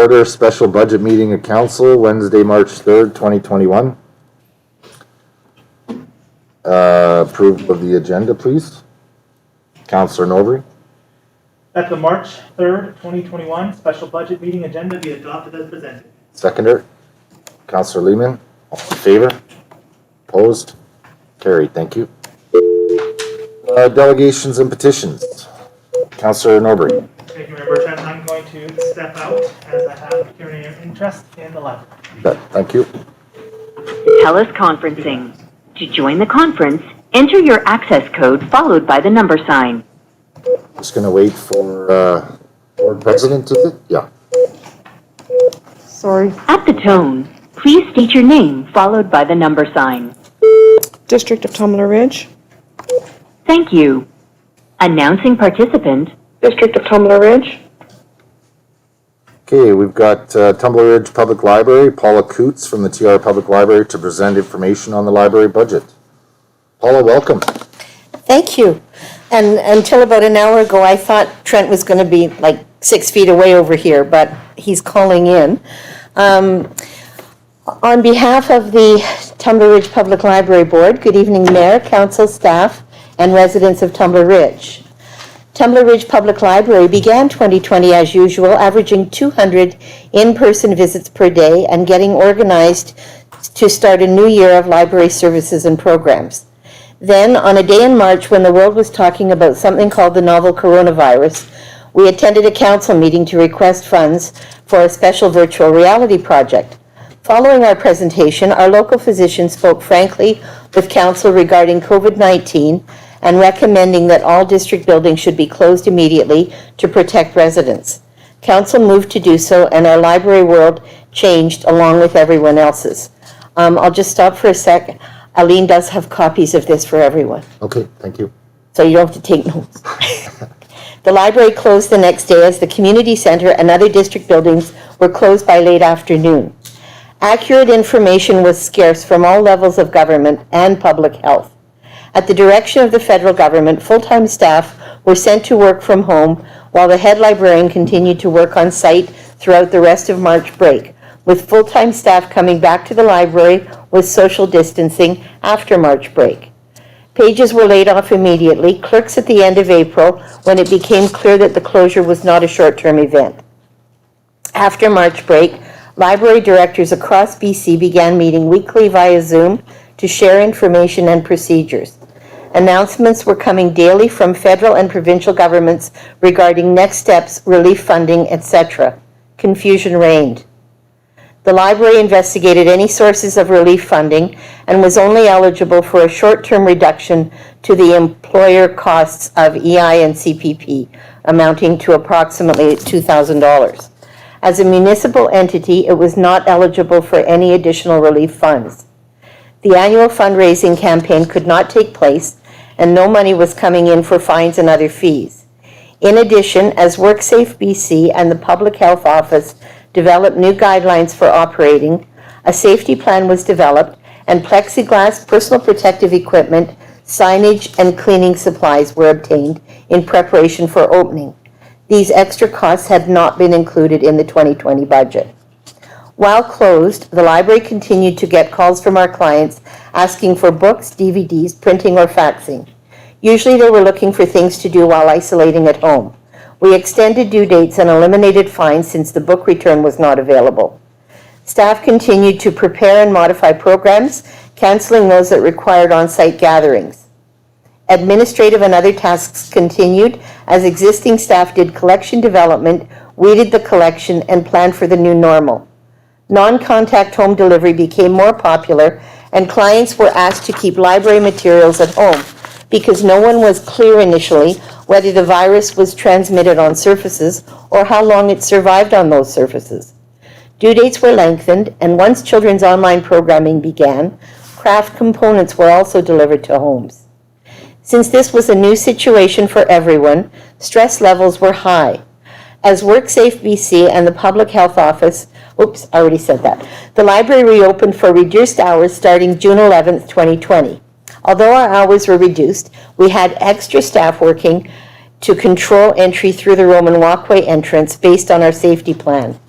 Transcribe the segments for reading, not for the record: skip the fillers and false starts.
order special budget meeting of council Wednesday, March 3rd, 2021. Approval of the agenda, please. Councillor Nobre. That the March 3rd, 2021 special budget meeting agenda be adopted as presented. Seconder. Councillor Lehman. All in favor? Opposed? Carried. Thank you. Delegations and petitions. Councillor Nobre. Thank you, Member Chen. I'm going to step out as I have hearing interest in the library. Thank you. Teleconferencing. To join the conference, enter your access code followed by the number sign. Just going to wait for board president, is it? Yeah. Sorry. At the tone, please state your name followed by the number sign. District of Tumbler Ridge. Thank you. Announcing participant. District of Tumbler Ridge. Okay, we've got Tumbler Ridge Public Library, Paula Coutts from the TR Public Library to present information on the library budget. Paula, welcome. Thank you. And until about an hour ago, I thought Trent was going to be like 6 feet away over here, but he's calling in. On behalf of the Tumbler Ridge Public Library Board, good evening, Mayor, Council, staff, and residents of Tumbler Ridge. Tumbler Ridge Public Library began 2020 as usual, averaging 200 in-person visits per day and getting organized to start a new year of library services and programs. Then, on a day in March when the world was talking about something called the novel coronavirus, we attended a council meeting to request funds for a special virtual reality project. Following our presentation, our local physician spoke frankly with council regarding COVID-19 and recommending that all district buildings should be closed immediately to protect residents. Council moved to do so, and our library world changed along with everyone else's. I'll just stop for a sec. Aline does have copies of this for everyone, Okay, thank you. so you don't have to take notes. The library closed the next day as the community center and other district buildings were closed by late afternoon. Accurate information was scarce from all levels of government and public health. At the direction of the federal government, full-time staff were sent to work from home while the head librarian continued to work on site throughout the rest of March break, with full-time staff coming back to the library with social distancing after March break. Pages were laid off immediately, clerks at the end of April, when it became clear that the closure was not a short-term event. After March break, library directors across BC began meeting weekly via Zoom to share information and procedures. Announcements were coming daily from federal and provincial governments regarding next steps, relief funding, etc. Confusion reigned. The library investigated any sources of relief funding and was only eligible for a short-term reduction to the employer costs of EI and CPP, amounting to approximately $2,000. As a municipal entity, it was not eligible for any additional relief funds. The annual fundraising campaign could not take place, and no money was coming in for fines and other fees. In addition, as WorkSafe BC and the Public Health Office developed new guidelines for operating, a safety plan was developed, and plexiglass, personal protective equipment, signage, and cleaning supplies were obtained in preparation for opening. These extra costs had not been included in the 2020 budget. While closed, the library continued to get calls from our clients asking for books, DVDs, printing, or faxing. Usually they were looking for things to do while isolating at home. We extended due dates and eliminated fines since the book return was not available. Staff continued to prepare and modify programs, canceling those that required on-site gatherings. Administrative and other tasks continued as existing staff did collection development, weeded the collection, and planned for the new normal. Non-contact home delivery became more popular, and clients were asked to keep library materials at home because no one was clear initially whether the virus was transmitted on surfaces or how long it survived on those surfaces. Due dates were lengthened, and once children's online programming began, craft components were also delivered to homes. Since this was a new situation for everyone, stress levels were high. As WorkSafe BC and the Public Health Office, the library reopened for reduced hours starting June 11th, 2020. Although our hours were reduced, we had extra staff working to control entry through the Roman walkway entrance based on our safety plan.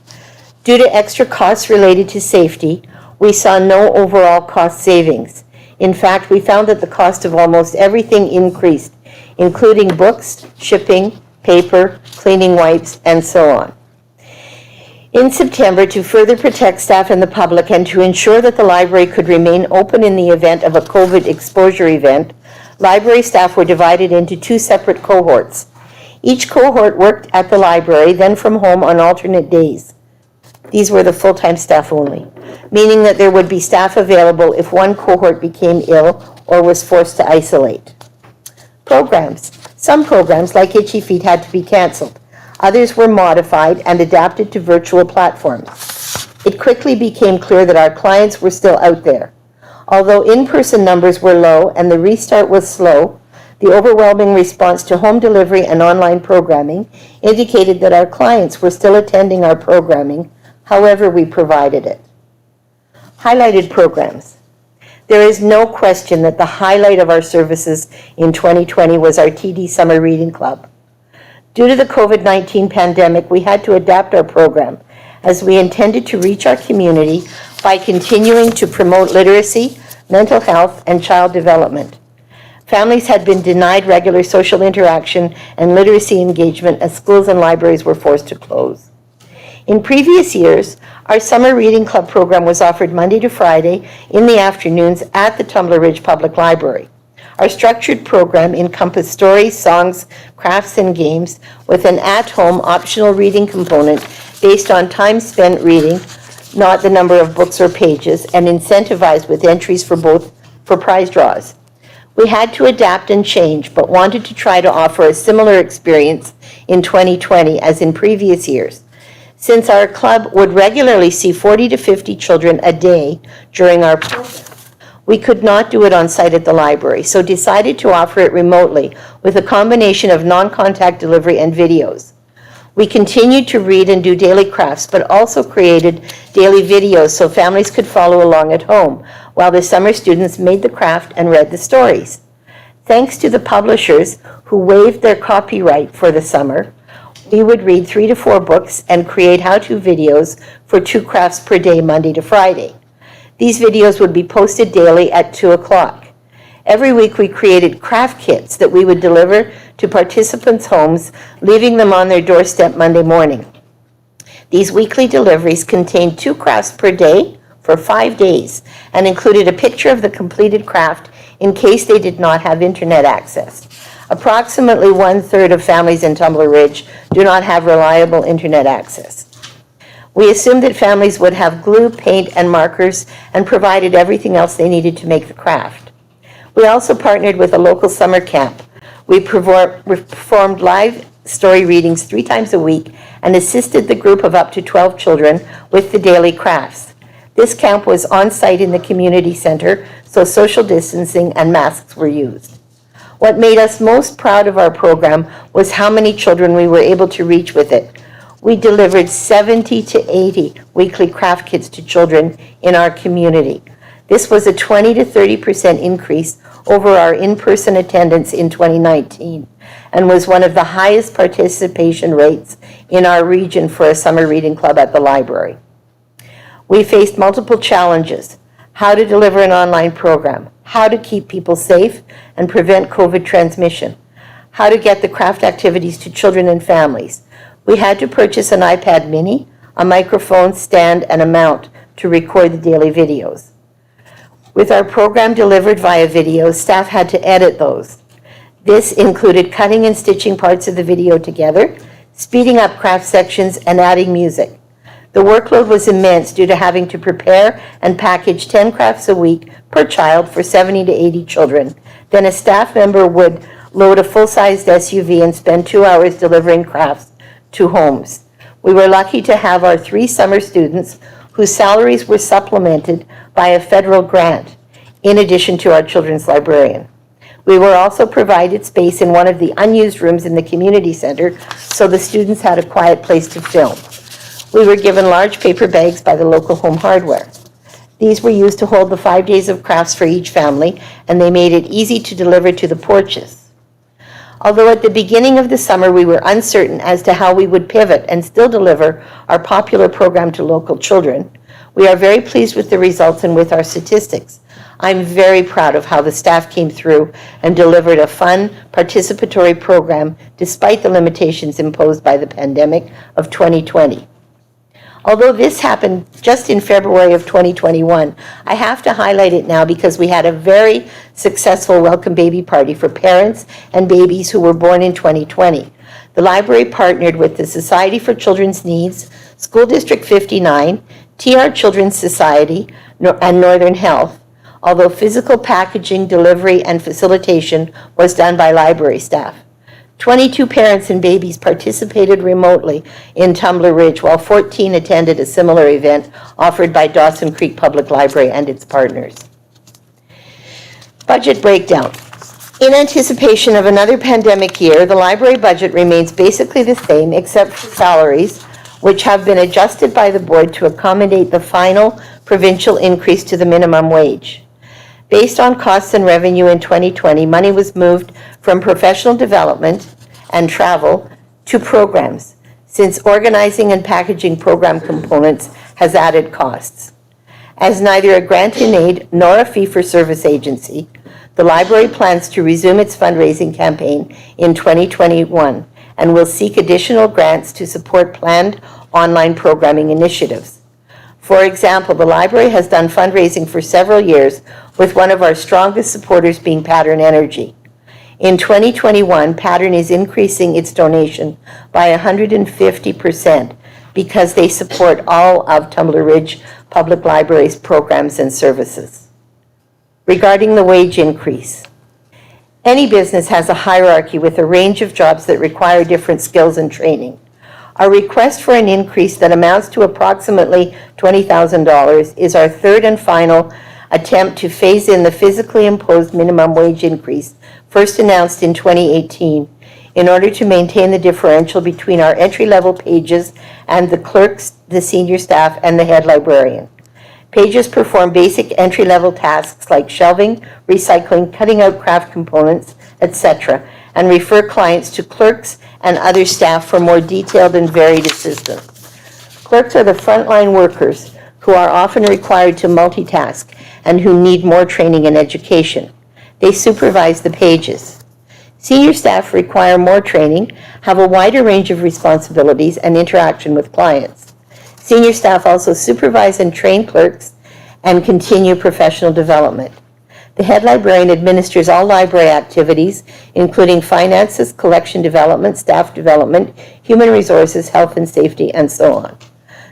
Due to extra costs related to safety, we saw no overall cost savings. In fact, we found that the cost of almost everything increased, including books, shipping, paper, cleaning wipes, and so on. In September, to further protect staff and the public and to ensure that the library could remain open in the event of a COVID exposure event, library staff were divided into 2 separate cohorts. Each cohort worked at the library, then from home on alternate days. These were the full-time staff only, meaning that there would be staff available if one cohort became ill or was forced to isolate. Programs. Some programs, like Itchy Feet, had to be canceled. Others were modified and adapted to virtual platforms. It quickly became clear that our clients were still out there. Although in-person numbers were low and the restart was slow, the overwhelming response to home delivery and online programming indicated that our clients were still attending our programming, however we provided it. Highlighted programs. There is no question that the highlight of our services in 2020 was our TD Summer Reading Club. Due to the COVID-19 pandemic, we had to adapt our program as we intended to reach our community by continuing to promote literacy, mental health, and child development. Families had been denied regular social interaction and literacy engagement as schools and libraries were forced to close. In previous years, our Summer Reading Club program was offered Monday to Friday in the afternoons at the Tumbler Ridge Public Library. Our structured program encompassed stories, songs, crafts, and games with an at-home optional reading component based on time spent reading, not the number of books or pages, and incentivized with entries for prize draws. We had to adapt and change, but wanted to try to offer a similar experience in 2020 as in previous years. Since our club would regularly see 40 to 50 children a day during our program, we could not do it on site at the library, so decided to offer it remotely with a combination of non-contact delivery and videos. We continued to read and do daily crafts, but also created daily videos so families could follow along at home, while the summer students made the craft and read the stories. Thanks to the publishers who waived their copyright for the summer, we would read 3 to 4 books and create how-to videos for 2 crafts per day, Monday to Friday. These videos would be posted daily at 2 o'clock. Every week we created craft kits that we would deliver to participants' homes, leaving them on their doorstep Monday morning. These weekly deliveries contained 2 crafts per day for 5 days and included a picture of the completed craft in case they did not have internet access. Approximately 1/3 of families in Tumbler Ridge do not have reliable internet access. We assumed that families would have glue, paint, and markers and provided everything else they needed to make the craft. We also partnered with a local summer camp. We performed live story readings 3 times a week and assisted the group of up to 12 children with the daily crafts. This camp was on site in the community center, so social distancing and masks were used. What made us most proud of our program was how many children we were able to reach with it. We delivered 70 to 80 weekly craft kits to children in our community. This was a 20 to 30% increase over our in-person attendance in 2019 and was one of the highest participation rates in our region for a summer reading club at the library. We faced multiple challenges: how to deliver an online program, how to keep people safe and prevent COVID transmission, how to get the craft activities to children and families. We had to purchase an iPad mini, a microphone stand, and a mount to record the daily videos. With our program delivered via video, staff had to edit those. This included cutting and stitching parts of the video together, speeding up craft sections, and adding music. The workload was immense due to having to prepare and package 10 crafts a week per child for 70 to 80 children. Then a staff member would load a full-sized SUV and spend 2 hours delivering crafts to homes. We were lucky to have our 3 summer students whose salaries were supplemented by a federal grant, in addition to our children's librarian. We were also provided space in one of the unused rooms in the community center so the students had a quiet place to film. We were given large paper bags by the local Home Hardware. These were used to hold the 5 days of crafts for each family, and they made it easy to deliver to the porches. Although at the beginning of the summer we were uncertain as to how we would pivot and still deliver our popular program to local children, we are very pleased with the results and with our statistics. I'm very proud of how the staff came through and delivered a fun, participatory program despite the limitations imposed by the pandemic of 2020. Although this happened just in February of 2021, I have to highlight it now because we had a very successful welcome baby party for parents and babies who were born in 2020. The library partnered with the Society for Children's Needs, School District 59, TR Children's Society, and Northern Health, although physical packaging, delivery, and facilitation was done by library staff. 22 parents and babies participated remotely in Tumbler Ridge, while 14 attended a similar event offered by Dawson Creek Public Library and its partners. Budget breakdown. In anticipation of another pandemic year, the library budget remains basically the same except for salaries, which have been adjusted by the board to accommodate the final provincial increase to the minimum wage. Based on costs and revenue in 2020, money was moved from professional development and travel to programs, since organizing and packaging program components has added costs. As neither a grant-in-aid nor a fee-for-service agency, the library plans to resume its fundraising campaign in 2021 and will seek additional grants to support planned online programming initiatives. For example, the library has done fundraising for several years, with one of our strongest supporters being Pattern Energy. In 2021, Pattern is increasing its donation by 150% because they support all of Tumbler Ridge Public Library's programs and services. Regarding the wage increase, any business has a hierarchy with a range of jobs that require different skills and training. Our request for an increase that amounts to approximately $20,000 is our third and final attempt to phase in the physically imposed minimum wage increase first announced in 2018 in order to maintain the differential between our entry-level pages and the clerks, the senior staff, and the head librarian. Pages perform basic entry-level tasks like shelving, recycling, cutting out craft components, etc., and refer clients to clerks and other staff for more detailed and varied assistance. Clerks are the frontline workers who are often required to multitask and who need more training and education. They supervise the pages. Senior staff require more training, have a wider range of responsibilities, and interaction with clients. Senior staff also supervise and train clerks and continue professional development. The head librarian administers all library activities, including finances, collection development, staff development, human resources, health and safety, and so on.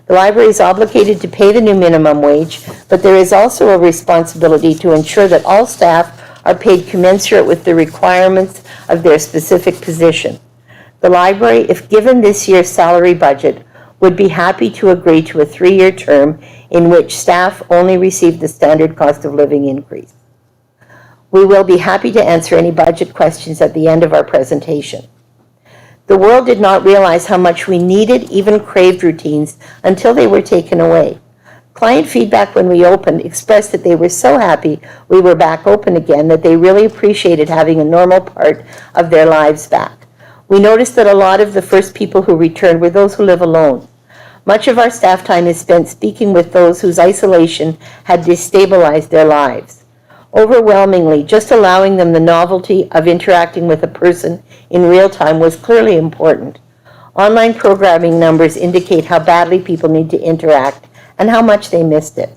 The library is obligated to pay the new minimum wage, but there is also a responsibility to ensure that all staff are paid commensurate with the requirements of their specific position. The library, if given this year's salary budget, would be happy to agree to a 3-year term in which staff only receive the standard cost of living increase. We will be happy to answer any budget questions at the end of our presentation. The world did not realize how much we needed, even craved routines until they were taken away. Client feedback when we opened expressed that they were so happy we were back open again that they really appreciated having a normal part of their lives back. We noticed that a lot of the first people who returned were those who live alone. Much of our staff time is spent speaking with those whose isolation had destabilized their lives. Overwhelmingly, just allowing them the novelty of interacting with a person in real time was clearly important. Online programming numbers indicate how badly people need to interact and how much they missed it.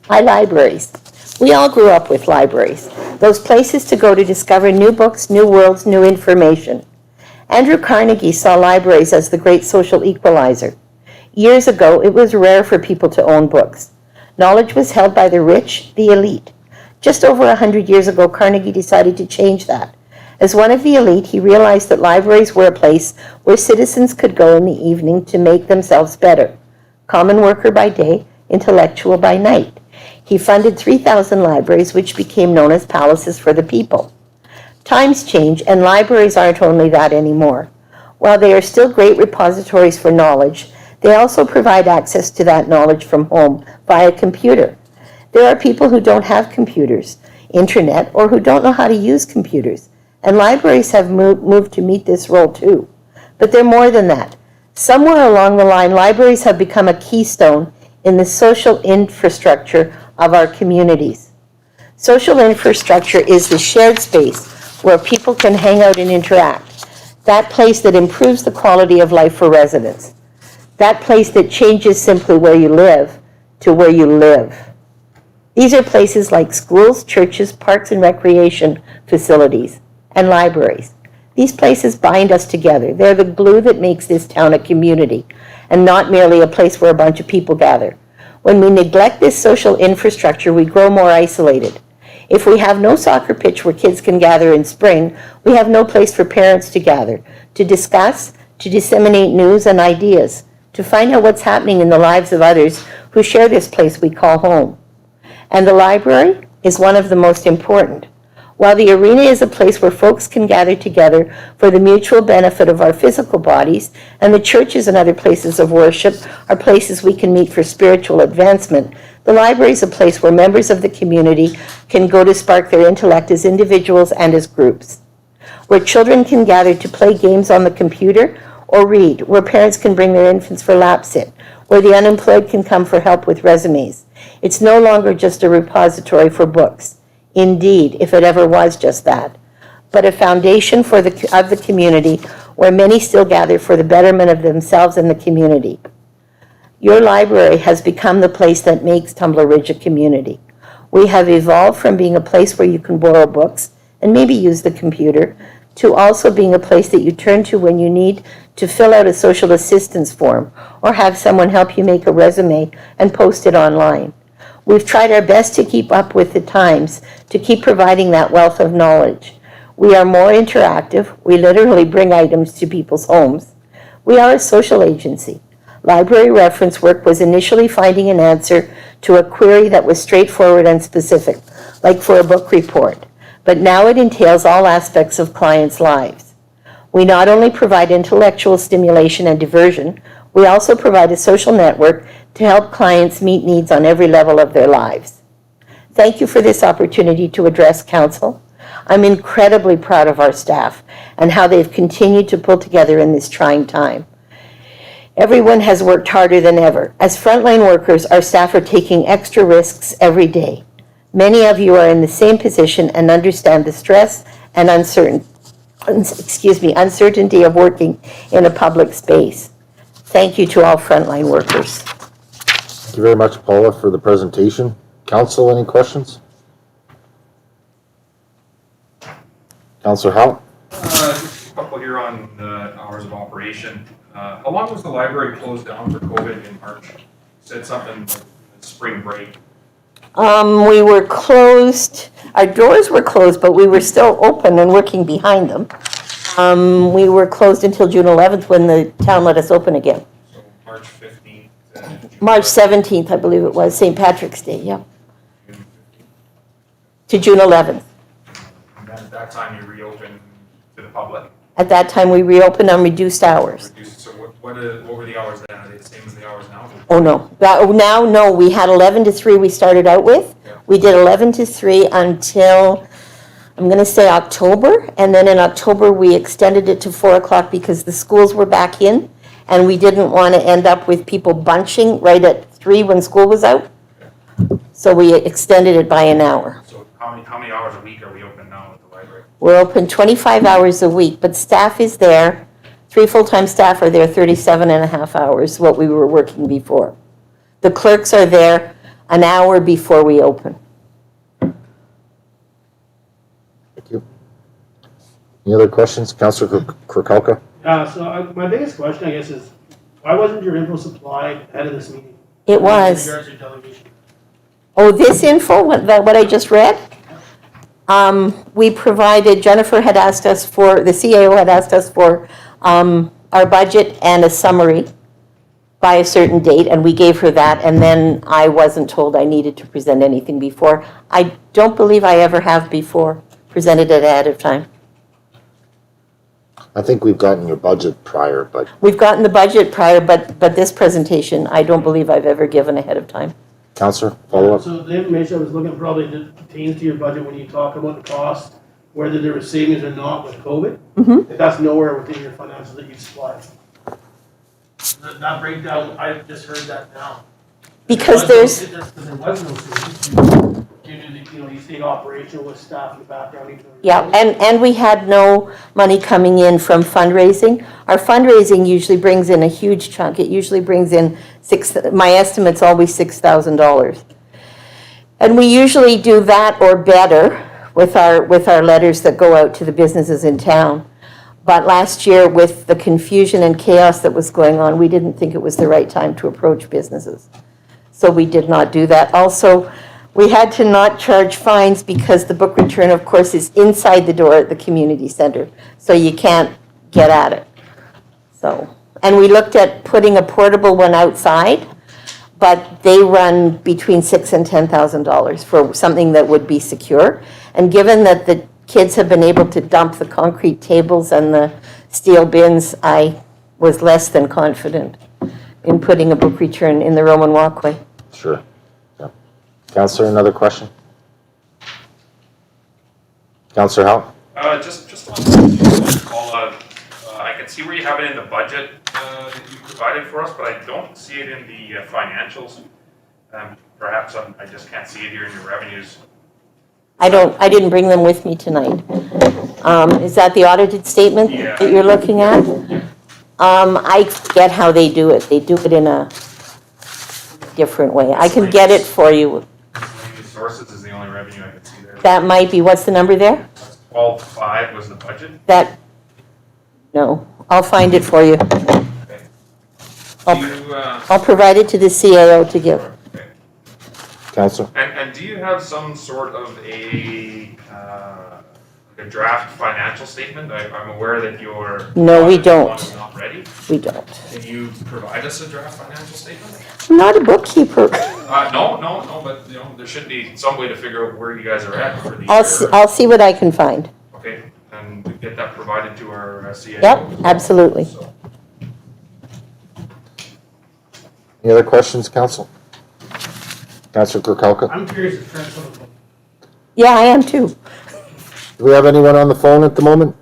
Why libraries? We all grew up with libraries, those places to go to discover new books, new worlds, new information. Andrew Carnegie saw libraries as the great social equalizer. Years ago, it was rare for people to own books. Knowledge was held by the rich, the elite. Just over 100 years ago, Carnegie decided to change that. As one of the elite, he realized that libraries were a place where citizens could go in the evening to make themselves better. Common worker by day, intellectual by night. He funded 3,000 libraries, which became known as palaces for the people. Times change, and libraries aren't only that anymore. While they are still great repositories for knowledge, they also provide access to that knowledge from home via computer. There are people who don't have computers, internet, or who don't know how to use computers, and libraries have moved to meet this role too. But they're more than that. Somewhere along the line, libraries have become a keystone in the social infrastructure of our communities. Social infrastructure is the shared space where people can hang out and interact. That place that improves the quality of life for residents. That place that changes simply where you live to where you live. These are places like schools, churches, parks and recreation facilities, and libraries. These places bind us together. They're the glue that makes this town a community, and not merely a place where a bunch of people gather. When we neglect this social infrastructure, we grow more isolated. If we have no soccer pitch where kids can gather in spring, we have no place for parents to gather, to discuss, to disseminate news and ideas, to find out what's happening in the lives of others who share this place we call home. And the library is one of the most important. While the arena is a place where folks can gather together for the mutual benefit of our physical bodies, and the churches and other places of worship are places we can meet for spiritual advancement, the library is a place where members of the community can go to spark their intellect as individuals and as groups. Where children can gather to play games on the computer or read, where parents can bring their infants for lap sit, where the unemployed can come for help with resumes. It's no longer just a repository for books. Indeed, if it ever was just that, but a foundation of the community where many still gather for the betterment of themselves and the community. Your library has become the place that makes Tumbler Ridge a community. We have evolved from being a place where you can borrow books and maybe use the computer, to also being a place that you turn to when you need to fill out a social assistance form or have someone help you make a resume and post it online. We've tried our best to keep up with the times, to keep providing that wealth of knowledge. We are more interactive. We literally bring items to people's homes. We are a social agency. Library reference work was initially finding an answer to a query that was straightforward and specific, like for a book report, but now it entails all aspects of clients' lives. We not only provide intellectual stimulation and diversion, we also provide a social network to help clients meet needs on every level of their lives. Thank you for this opportunity to address Council. I'm incredibly proud of our staff and how they've continued to pull together in this trying time. Everyone has worked harder than ever. As frontline workers, our staff are taking extra risks every day. Many of you are in the same position and understand the stress and uncertainty of working in a public space. Thank you to all frontline workers. Thank you very much, Paula, for the presentation. Council, any questions? Councillor Howe? Just a couple here on hours of operation. How long was the library closed down for COVID in March? You said something like spring break. We were closed, our doors were closed, but we were still open and working behind them. We were closed until June 11th when the town let us open again. So March 15th. March 17th, I believe it was, St. Patrick's Day, yeah. To June 11th. And then at that time you reopened to the public? At that time, we reopened on reduced hours. So what were the hours then? Are they the same as the hours now? Oh, no. No, we had 11 to 3 we started out with. Yeah. We did 11 to 3 until, I'm going to say October, and then in October we extended it to 4 o'clock because the schools were back in, and we didn't want to end up with people bunching right at 3 when school was out. So we extended it by an hour. So how many hours a week are we open now at the library? We're open 25 hours a week, but staff is there. 3 full-time staff are there 37 and a half hours, what we were working before. The clerks are there an hour before we open. Thank you. Any other questions? Councillor Krakalka? My biggest question, I guess, is why wasn't your info supplied ahead of this meeting? It was. In regards to your delegation. Oh, this info, what I just read? We provided, Jennifer had asked us for, the CAO had asked us for our budget and a summary by a certain date, and we gave her that, and then I wasn't told I needed to present anything before. I don't believe I ever have before presented it ahead of time. I think we've gotten your budget prior, but We've gotten the budget prior, but this presentation, I don't believe I've ever given ahead of time. Councillor, follow up? So the information I was looking at probably pertains to your budget when you talk about the cost whether there was savings or not with COVID. Mhm. If that's nowhere within your financials that you've supplied. That breakdown, I just heard that now. Because There there's, was no savings. Due to the, you stayed operational with staff in the background. even though you're yeah, and we had no money coming in from fundraising. Our fundraising usually brings in a huge chunk. It usually brings in my estimate's always $6,000. And we usually do that or better with our letters that go out to the businesses in town. But last year, with the confusion and chaos that was going on, we didn't think it was the right time to approach businesses. So we did not do that. Also, we had to not charge fines because the book return, of course, is inside the door at the community center. So you can't get at it. So, and we looked at putting a portable one outside, but they run between $6,000 and $10,000 for something that would be secure. And given that the kids have been able to dump the concrete tables and the steel bins, I was less than confident in putting a book return in the Roman walkway. Sure. Yeah. Counselor, another question? Counselor Howe? Just on Paula, I can see where you have it in the budget that you provided for us, but I don't see it in the financials. Perhaps I just can't see it here in your revenues. I didn't bring them with me tonight. Is that the audited statement Yeah. that you're looking at? I get how they do it. They do it in a different way. I can get it for you. Miscellaneous sources is the only revenue I can see there. That might be, what's the number there? 12.5 was the budget. No, I'll find it for you. Okay. I'll- Do you, I'll provide it to the CAO to give. okay. Counselor? And do you have some sort of a draft financial statement? I'm aware that your No, we one don't. is not ready. We don't. Can you provide us a draft financial statement? I'm not a bookkeeper. No, but there should be some way to figure out where you guys are at for the year. I'll see what I can find. Okay, and we get that provided to our CAO. Yep, absolutely. So, Any other questions, Council? Counselor Kirkowka? I'm curious if Trent's on the phone. Yeah, I am too. Do we have anyone on the phone at the moment?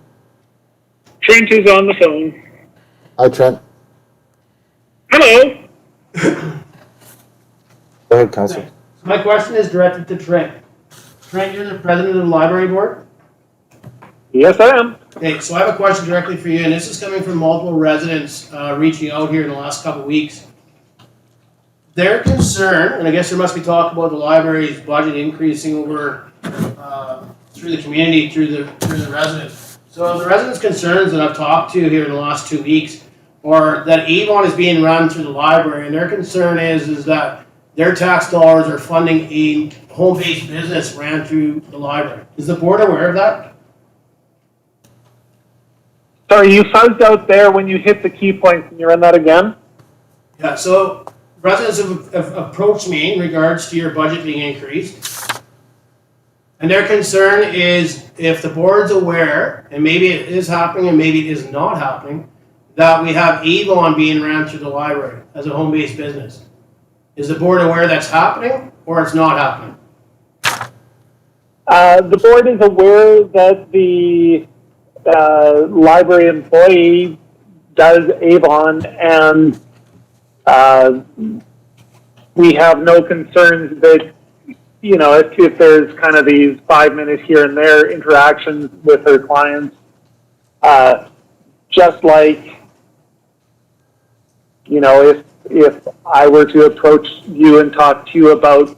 Trent is on the phone. Hi, Trent. Hello. Go ahead, Counselor. So my question is directed to Trent. Trent, you're the president of the library board? Yes, I am. Okay, so I have a question directly for you, and this is coming from multiple residents reaching out here in the last couple of weeks. Their concern, and I guess there must be talk about the library's budget increasing over through the community, through the residents. So the residents' concerns that I've talked to here in the last 2 weeks are that Avon is being run through the library, and their concern is that their tax dollars are funding a home-based business ran through the library. Is the board aware of that? Sorry, you fuzzed out there when you hit the key points. Can you run that again? Yeah, so residents have approached me in regards to your budget being increased. And their concern is if the board's aware, and maybe it is happening and maybe it is not happening, that we have Avon being ran through the library as a home-based business. Is the board aware that's happening or it's not happening? The board is aware that the library employee does Avon, and we have no concerns that, if there's kind of these 5-minute here and there interactions with her clients, just like, if I were to approach you and talk to you about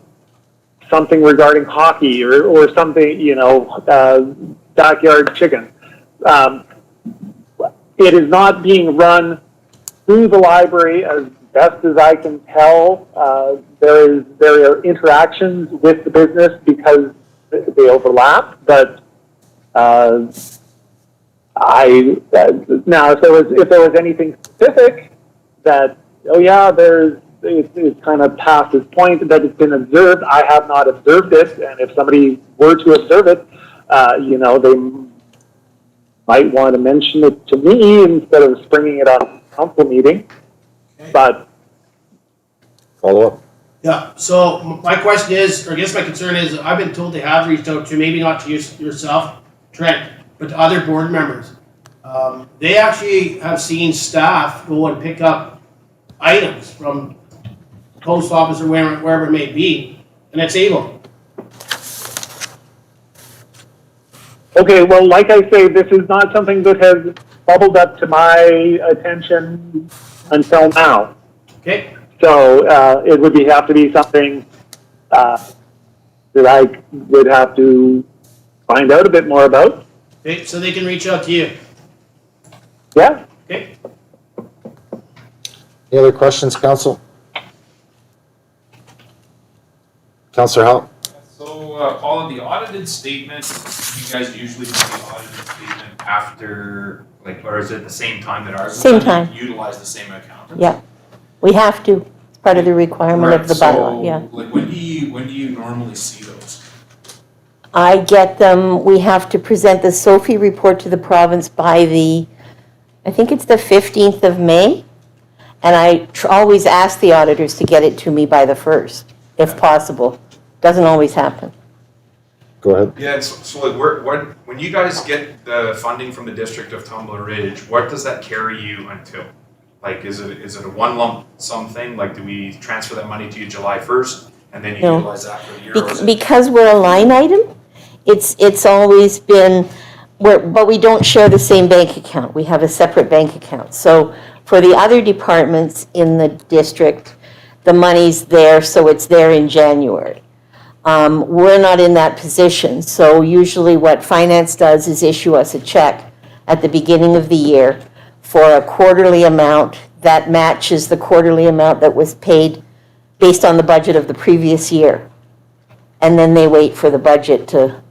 something regarding hockey or something, backyard chicken. It is not being run through the library as best as I can tell. There are interactions with the business because they overlap, but now if there was anything specific that, it's kind of past this point that it's been observed, I have not observed it, and if somebody were to observe it, they might want to mention it to me instead of springing it on a council meeting. But Follow up. Yeah, so my question is, or I guess my concern is, I've been told they have reached out to, maybe not to yourself, Trent, but to other board members. They actually have seen staff go and pick up items from post office or wherever it may be, and it's able. Okay, well, like I say, this is not something that has bubbled up to my attention until now. Okay? So it would have to be something that I would have to find out a bit more about. Okay, so they can reach out to you. Yeah. Okay? Any other questions, council? Councillor Howell? So, Paula, the audited statement, you guys usually do the audited statement after, like, or is it the same time that ours is Same done? time. You utilize the same accountant? Yeah, we have to. It's part of the requirement of the bylaw, yeah. So, like, when do you normally see those? I get them, we have to present the SOFI report to the province by I think it's the 15th of May. And I always ask the auditors to get it to me by the 1st, if possible. Doesn't always happen. Go ahead. Yeah, so like, when you guys get the funding from the District of Tumbler Ridge, what does that carry you until? Like, is it a one lump sum thing? Like, do we transfer that money to you July 1st, and then you No. utilize that for the year? Or is it- Because we're a line item, it's always been, but we don't share the same bank account. We have a separate bank account. So for the other departments in the district, the money's there, so it's there in January. We're not in that position, so usually what finance does is issue us a check at the beginning of the year for a quarterly amount that matches the quarterly amount that was paid based on the budget of the previous year. And then they wait for the budget to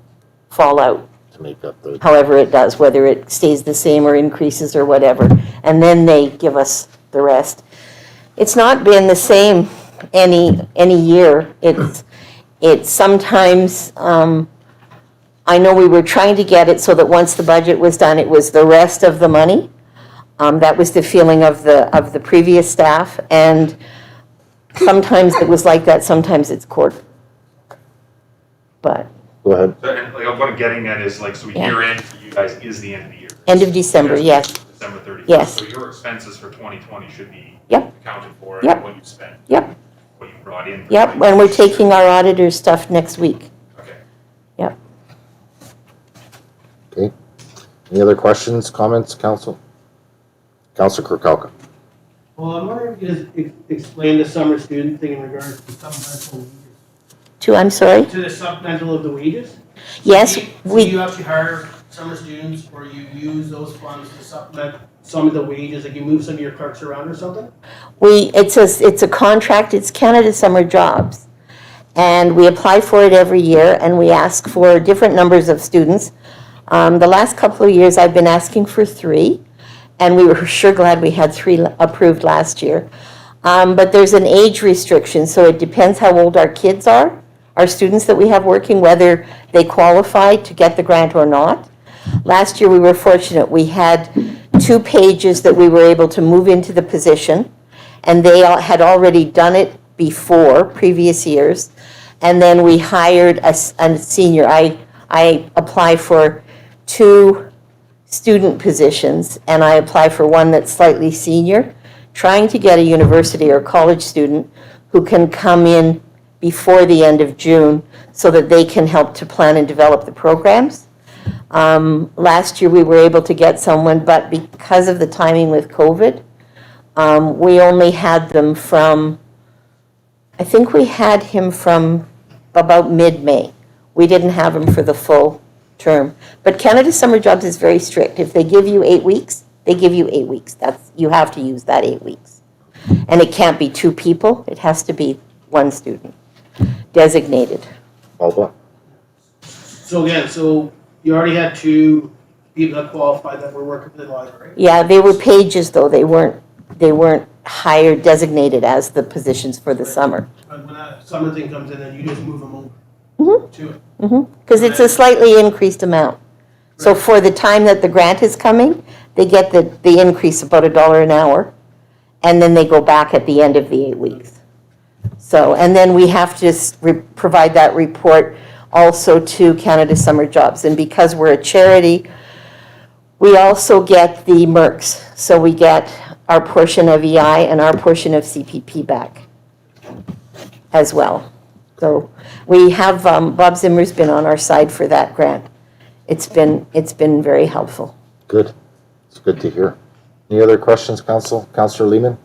fall out, To make up the, however it does, whether it stays the same or increases or whatever. And then they give us the rest. It's not been the same any year. It's sometimes, I know we were trying to get it so that once the budget was done, it was the rest of the money. That was the feeling of the previous staff, and sometimes it was like that, sometimes it's quarter. But, go ahead. So, and like, what I'm getting at is, like, so Yeah. year end for you guys is the end of the year. end of December, yes, December 31st. Yes. So your expenses for 2020 should be Yep. accounted for, Yep. and what you spent. Yep. What you brought in. for yep, and we're 2020. taking our auditor's stuff next week, Okay. yep. Okay. Any other questions, comments, council? Councillor Kirkowka? Well, I'm wondering if you could explain the summer student thing in regards to supplemental wages. I'm sorry? To the supplemental of the wages? Yes, So we, you actually hire summer students, or you use those funds to supplement some of the wages, like you move some of your clerks around or something? it's a contract, it's Canada Summer Jobs. And we apply for it every year, and we ask for different numbers of students. The last couple of years, I've been asking for 3, and we were sure glad we had 3 approved last year. But there's an age restriction, so it depends how old our kids are, our students that we have working, whether they qualify to get the grant or not. Last year, we were fortunate. We had 2 pages that we were able to move into the position, and they had already done it before, previous years. And then we hired a senior. I apply for 2 student positions, and I apply for one that's slightly senior, trying to get a university or college student who can come in before the end of June so that they can help to plan and develop the programs. Last year, we were able to get someone, but because of the timing with COVID, we only had them from, I think we had him from about mid-May. We didn't have him for the full term. But Canada Summer Jobs is very strict. If they give you 8 weeks, they give you 8 weeks. You have to use that 8 weeks. And it can't be 2 people. It has to be 1 student designated. Paula? So again, so you already had 2 people that qualified that were working for the library. Yeah, they were pages, though. They weren't hired, designated as the positions for the summer. But when that summer thing comes in, then you just move them over to it. Because it's a slightly increased amount. So for the time that the grant is coming, they get the increase about $1 an hour, and then they go back at the end of the 8 weeks. So, and then we have to provide that report also to Canada Summer Jobs. And because we're a charity, we also get the MERCs. So we get our portion of EI and our portion of CPP back as well. So we have, Bob Zimmer's been on our side for that grant. It's been very helpful. Good. It's good to hear. Any other questions, Council? Councillor Lehman?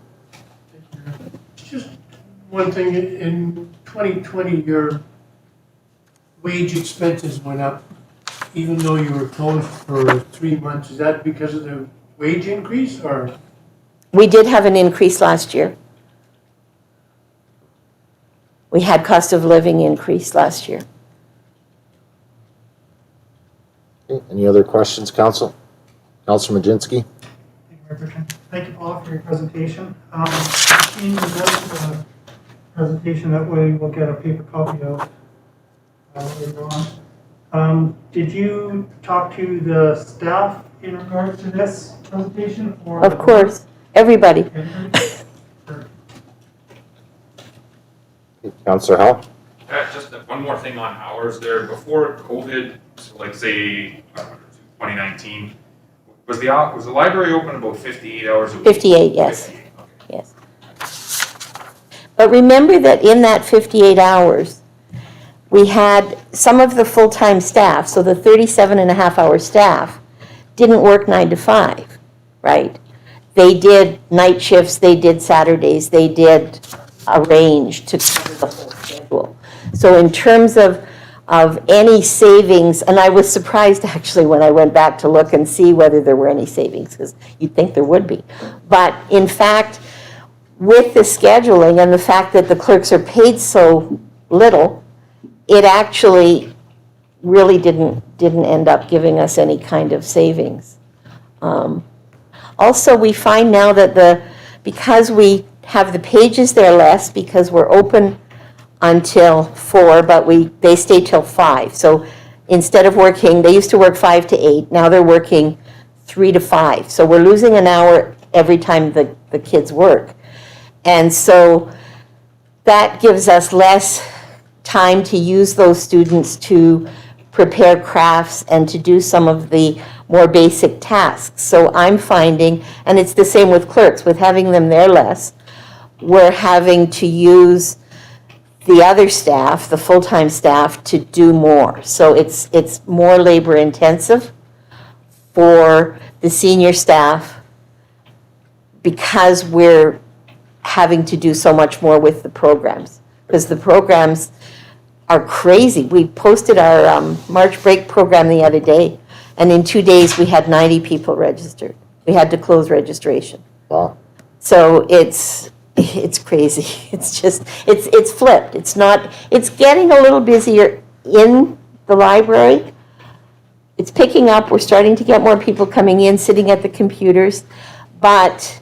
Just one thing, in 2020, your wage expenses went up, even though you were closed for 3 months. Is that because of the wage increase, or? We did have an increase last year. We had cost of living increase last year. Okay. Any other questions, Council? Councillor Majinski? Thank you, Paula, for your presentation. In regards to the presentation, that way we'll get a paper copy of later on. Did you talk to the staff in regards to this presentation? Or Of course, everybody. Councillor Howell? Just one more thing on hours there. Before COVID, so like say 2019, was the library open about 58 hours a week? 58, yes. 58, okay. Yes. But remember that in that 58 hours, we had some of the full-time staff, so the 37.5-hour staff didn't work 9 to 5, right? They did night shifts, they did Saturdays, they did arrange to cover the whole schedule. So in terms of any savings, and I was surprised actually when I went back to look and see whether there were any savings, because you'd think there would be. But in fact, with the scheduling and the fact that the clerks are paid so little, it actually really didn't end up giving us any kind of savings. Also, we find now that because we have the pages there less, because we're open until 4, but they stay till 5. So instead of working, they used to work 5 to 8, now they're working 3 to 5. So we're losing an hour every time the kids work. And so that gives us less time to use those students to prepare crafts and to do some of the more basic tasks. So I'm finding, and it's the same with clerks, with having them there less, we're having to use the other staff, the full-time staff, to do more. So it's more labor intensive for the senior staff because we're having to do so much more with the programs. Because the programs are crazy. We posted our March break program the other day, and in 2 days we had 90 people registered. We had to close registration. Wow. So it's crazy. It's just, it's flipped. It's getting a little busier in the library. It's picking up. We're starting to get more people coming in, sitting at the computers. But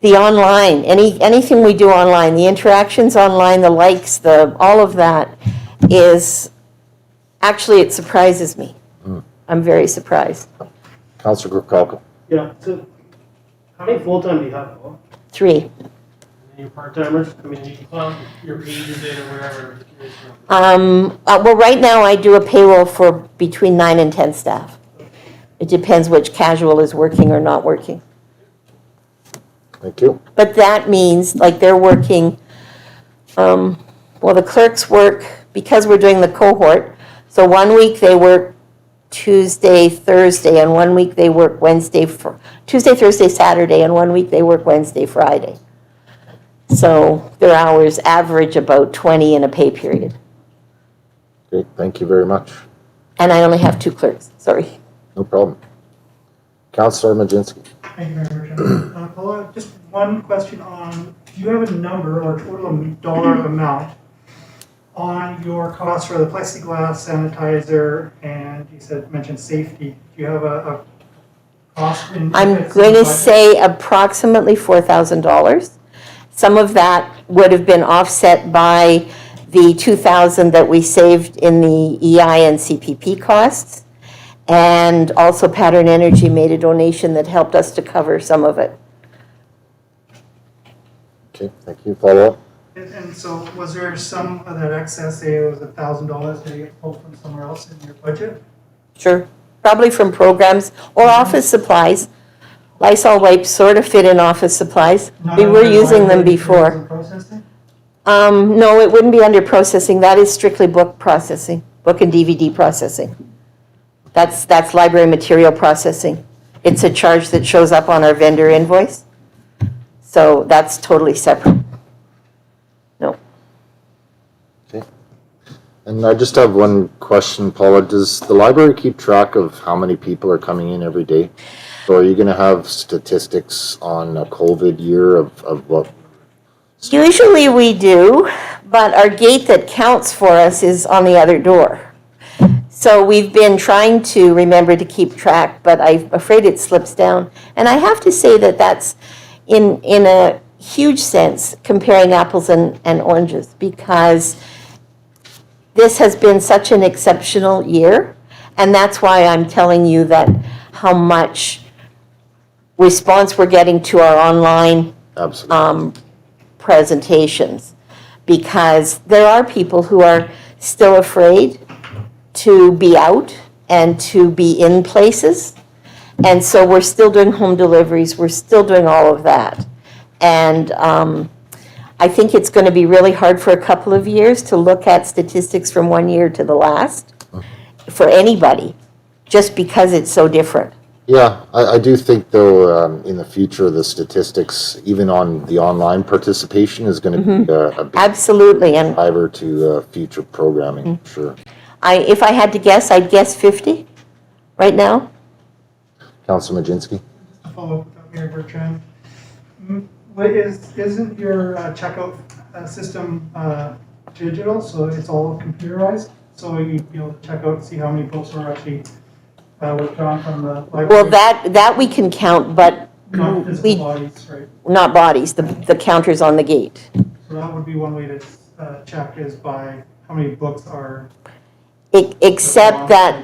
the online, anything we do online, the interactions online, the likes, all of that is, actually, it surprises me. I'm very surprised. Councillor Gricalco? Yeah, so how many full-time do you have, Paul? 3. And your part-timers? I mean, you can cloud your pages in or wherever. Well, right now I do a payroll for between 9 and 10 staff. It depends which casual is working or not working. Thank you. But that means, like, they're working, well, the clerks work, because we're doing the cohort, so 1 week they work Tuesday, Thursday, and 1 week they work Tuesday, Thursday, Saturday, and 1 week they work Wednesday, Friday. So their hours average about 20 in a pay period. Okay, thank you very much. And I only have 2 clerks, sorry. No problem. Councillor Majinski? Thank you very much. Paula, just one question on, do you have a number or total dollar amount on your cost for the plexiglass sanitizer and mentioned safety? Do you have a cost? I'm going to say approximately $4,000. Some of that would have been offset by the $2,000 that we saved in the EI and CPP costs. And also Pattern Energy made a donation that helped us to cover some of it. Okay, thank you. Follow up? And so was there some of that excess, say it was $1,000 that you get pulled from somewhere else in your budget? Sure. Probably from programs or office supplies. Lysol wipes sort of fit in office supplies. Not We were under using them library before. materials and processing? No, it wouldn't be under processing. That is strictly book processing, book and DVD processing. That's library material processing. It's a charge that shows up on our vendor invoice. So that's totally separate. No. And I just have one question, Paula. Does the library keep track of how many people are coming in every day? So are you gonna have statistics on a COVID year of what? Usually we do, but our gate that counts for us is on the other door. So we've been trying to remember to keep track, but I'm afraid it slips down. And I have to say that that's in a huge sense comparing apples and oranges, because this has been such an exceptional year. And that's why I'm telling you that how much response we're getting to our online Absolutely. presentations, because there are people who are still afraid to be out and to be in places. And so we're still doing home deliveries, we're still doing all of that. And I think it's going to be really hard for a couple of years to look at statistics from one year to the last for anybody, just because it's so different. Yeah, I do think though, in the future, the statistics, even on the online participation, is gonna be a big Absolutely, and driver to future programming, sure. if I had to guess, I'd guess 50 right now. Councilor Majinski? To follow up with that, Mayor Bertrand. Isn't your checkout system digital, so it's all computerized? So you'd be able to check out and see how many books are actually withdrawn from the library? Well, that we can count, but Not physical we, bodies, right? not bodies, the counters on the gate. So that would be one way to check, is by how many books are. Except that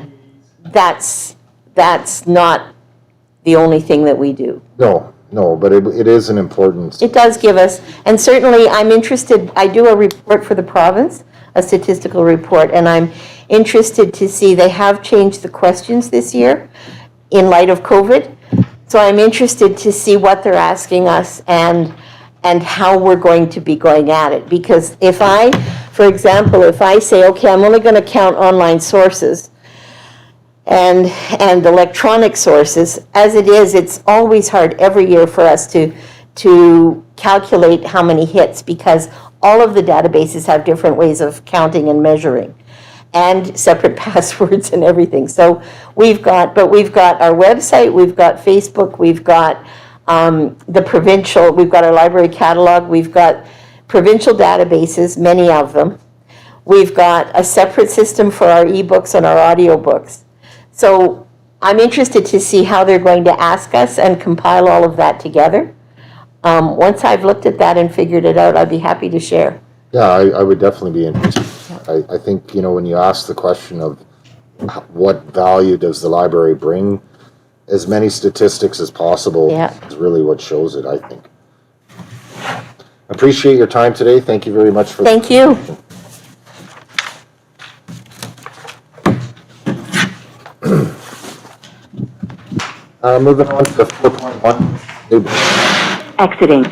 that's not the only thing that we do. No, but it is an important, It does give us, and certainly I'm interested, I do a report for the province, a statistical report, and I'm interested to see, they have changed the questions this year in light of COVID. So I'm interested to see what they're asking us and how we're going to be going at it. Because if I, for example, if I say, okay, I'm only going to count online sources and electronic sources, as it is, it's always hard every year for us to calculate how many hits, because all of the databases have different ways of counting and measuring, and separate passwords and everything. So we've got our website, we've got Facebook, we've got the provincial, we've got our library catalog, we've got provincial databases, many of them. We've got a separate system for our ebooks and our audiobooks. So I'm interested to see how they're going to ask us and compile all of that together. Once I've looked at that and figured it out, I'd be happy to share. yeah, I would definitely be interested. I think, when you ask the question of what value does the library bring, as many statistics as possible Yeah. is really what shows it, I think. Appreciate your time today. Thank you very much for. Thank you. Moving on to 4.1, new Exiting.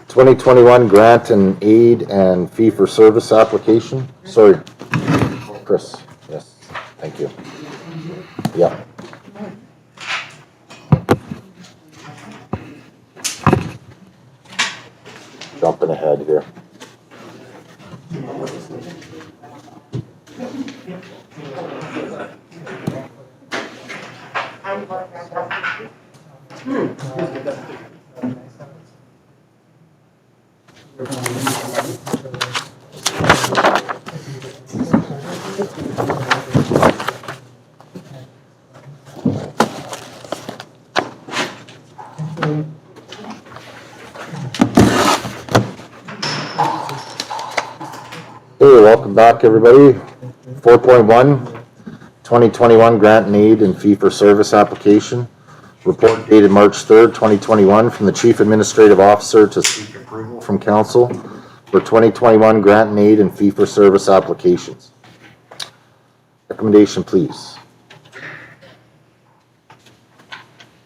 2021 grant and aid and fee for service application. Sorry, Chris. Yes, thank you. Yeah. Jumping ahead here. Hey, welcome back, everybody. 4.1, 2021 grant and aid and fee for service application. Report dated March 3rd, 2021 from the Cheif Administrative Officer to seek approval from council for 2021 grant and aid and fee-for-service applications. Recommendation, please.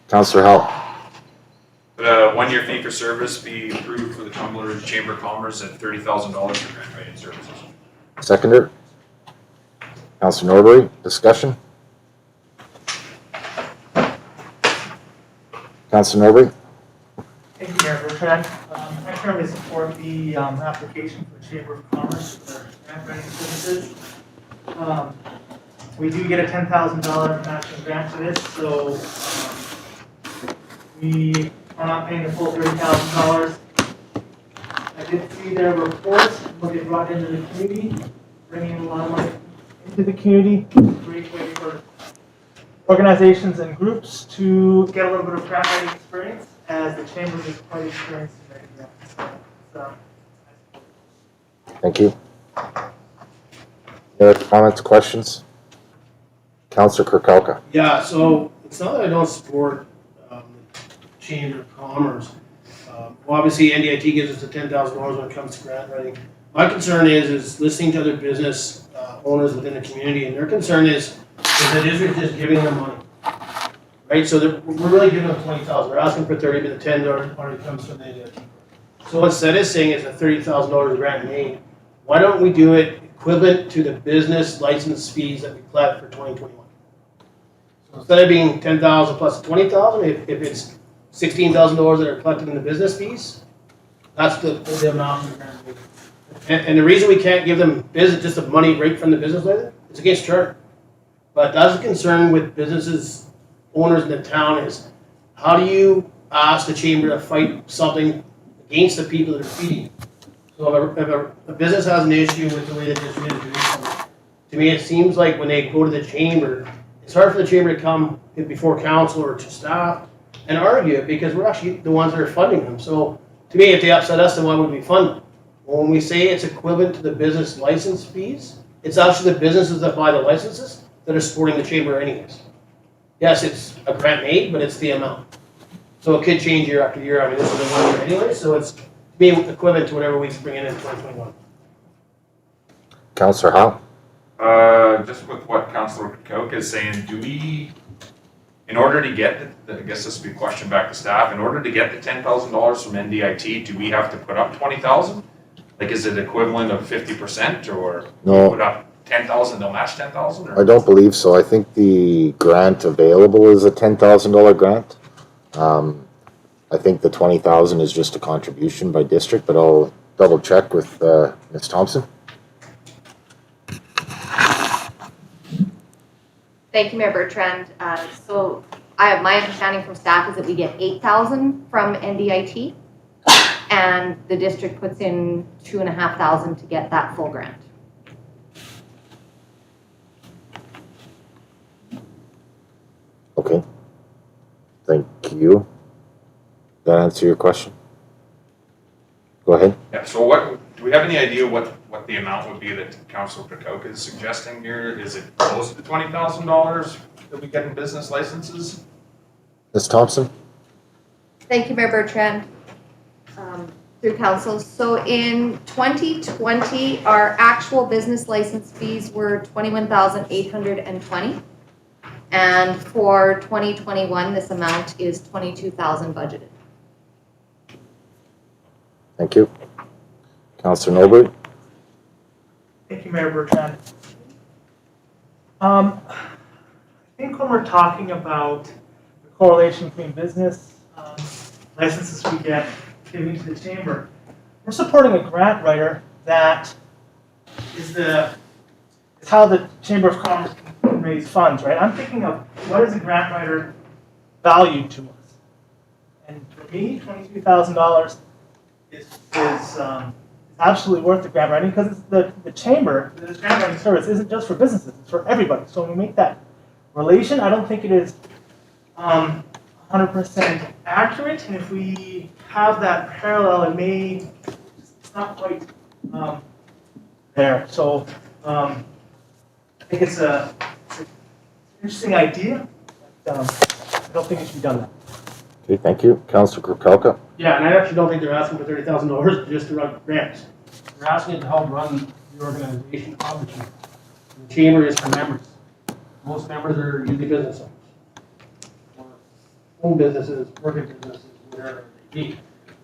Councillor Howell. One-year fee for service be approved for the Tumbler Ridge Chamber of Commerce at $30,000 for grant writing services. Seconder. Councillor Norbury, discussion? Councillor Norbury? Thank you, Mayor Bertrand. I currently support the application for Chamber of Commerce for grant writing services. We do get a $10,000 matching grant for this, so we are not paying the full $30,000. I did see their report, what they brought into the community, bringing a lot of money into the community. Great way for organizations and groups to get a little bit of grant writing experience, as the chamber is quite experienced in writing grants. So, Thank you. Any other comments, questions? Councillor Kirkowka. Yeah, so it's not that I don't support Chamber of Commerce. Well, obviously, NDIT gives us the $10,000 when it comes to grant writing. My concern is listening to other business owners within the community, and their concern is that Israel's just giving them money, right? So we're really giving them $20,000. They're asking for 30, but the 10 already comes from the NDIT. So instead of saying it's a $30,000 grant and aid, why don't we do it equivalent to the business license fees that we collect for 2021? So instead of being $10,000 plus $20,000, if it's $16,000 that are collected in the business fees, that's the amount of the grant and aid. And the reason we can't give them just the money right from the business license, it's against charter. But that's a concern with businesses, owners in the town, is how do you ask the chamber to fight something against the people that are feeding? So if a business has an issue with the way that this is doing something, to me it seems like when they go to the chamber, it's hard for the chamber to come before council or to staff and argue it, because we're actually the ones that are funding them. So to me, if they upset us, then why would we fund them? Well, when we say it's equivalent to the business license fees, it's actually the businesses that buy the licenses that are supporting the chamber anyways. Yes, it's a grant aid, but it's the amount. So it could change year after year. I mean, this is a 1 year anyway, so it's being equivalent to whatever we bring in 2021. Councillor Howell. Just with what Councillor Koch is saying, do we, in order to get, I guess this would be a question back to staff, in order to get the $10,000 from NDIT, do we have to put up 20,000? Like, is it equivalent of 50%, or No. put up 10,000, they'll match 10,000? I don't believe so. I think the grant available is a $10,000 grant. I think the 20,000 is just a contribution by district, but I'll double check with Ms. Thompson. Thank you, Mayor Bertrand. So my understanding from staff is that we get 8,000 from NDIT, and the district puts in 2,500 to get that full grant. Okay. Thank you. That answer your question? Go ahead. Yeah, so what, do we have any idea what the amount would be that Councillor Koch is suggesting here? Is it close to $20,000 that we get in business licenses? Ms. Thompson? Thank you, Mayor Bertrand. Through council. So in 2020, our actual business license fees were $21,820. And for 2021, this amount is $22,000 budgeted. Thank you. Councillor Norbury? thank you, Mayor Bertrand. I think when we're talking about the correlation between business licenses we get giving to the chamber, we're supporting a grant writer that is how the Chamber of Commerce can raise funds, right? I'm thinking of what is a grant writer valued to us? And for me, $23,000 is absolutely worth the grant writing, because it's the chamber, this grant writing service isn't just for businesses, it's for everybody. So when we make that relation, I don't think it is 100% accurate, and if we have that parallel, it's not quite there. So I think it's an interesting idea. But, don't think it should be done that. Okay, thank you. Councillor Kukalka? Yeah, and I actually don't think they're asking for $30,000 just to run grants. They're asking it to help run the organization of the chamber. The chamber is for members. Most members are usually business owners. Or home businesses, working businesses, whatever it may be.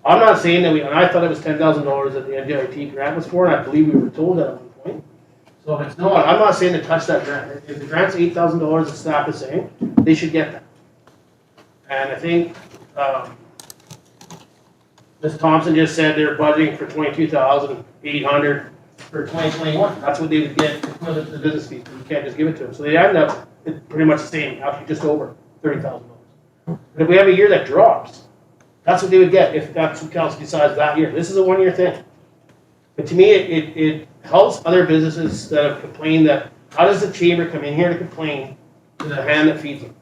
I'm not saying that and I thought it was $10,000 that the NDIT grant was for, and I believe we were told that at one point. So if it's not, I'm not saying to touch that grant. If the grant's $8,000, the staff is saying, they should get that. And I think, Ms. Thompson just said they're budgeting for $22,800 for 2021. That's what they would get equivalent to the business fees. You can't just give it to them. So they end up pretty much the same, actually just over $30,000. But if we have a year that drops, that's what they would get if that's what council decides that year. This is a one-year thing. But to me, it helps other businesses that have complained that, how does the chamber come in here to complain to the hand that feeds them?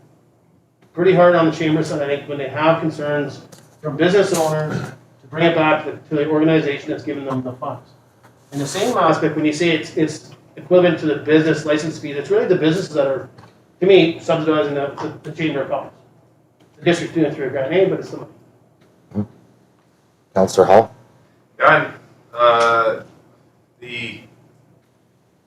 Pretty hard on the chamber side, I think, when they have concerns from business owners to bring it back to the organization that's giving them the funds. In the same aspect, when you say it's equivalent to the business license fee, it's really the businesses that are, to me, subsidizing the chamber of commerce. The district doing it through a grant aid, but it's the money. Councillor Hall? Yeah,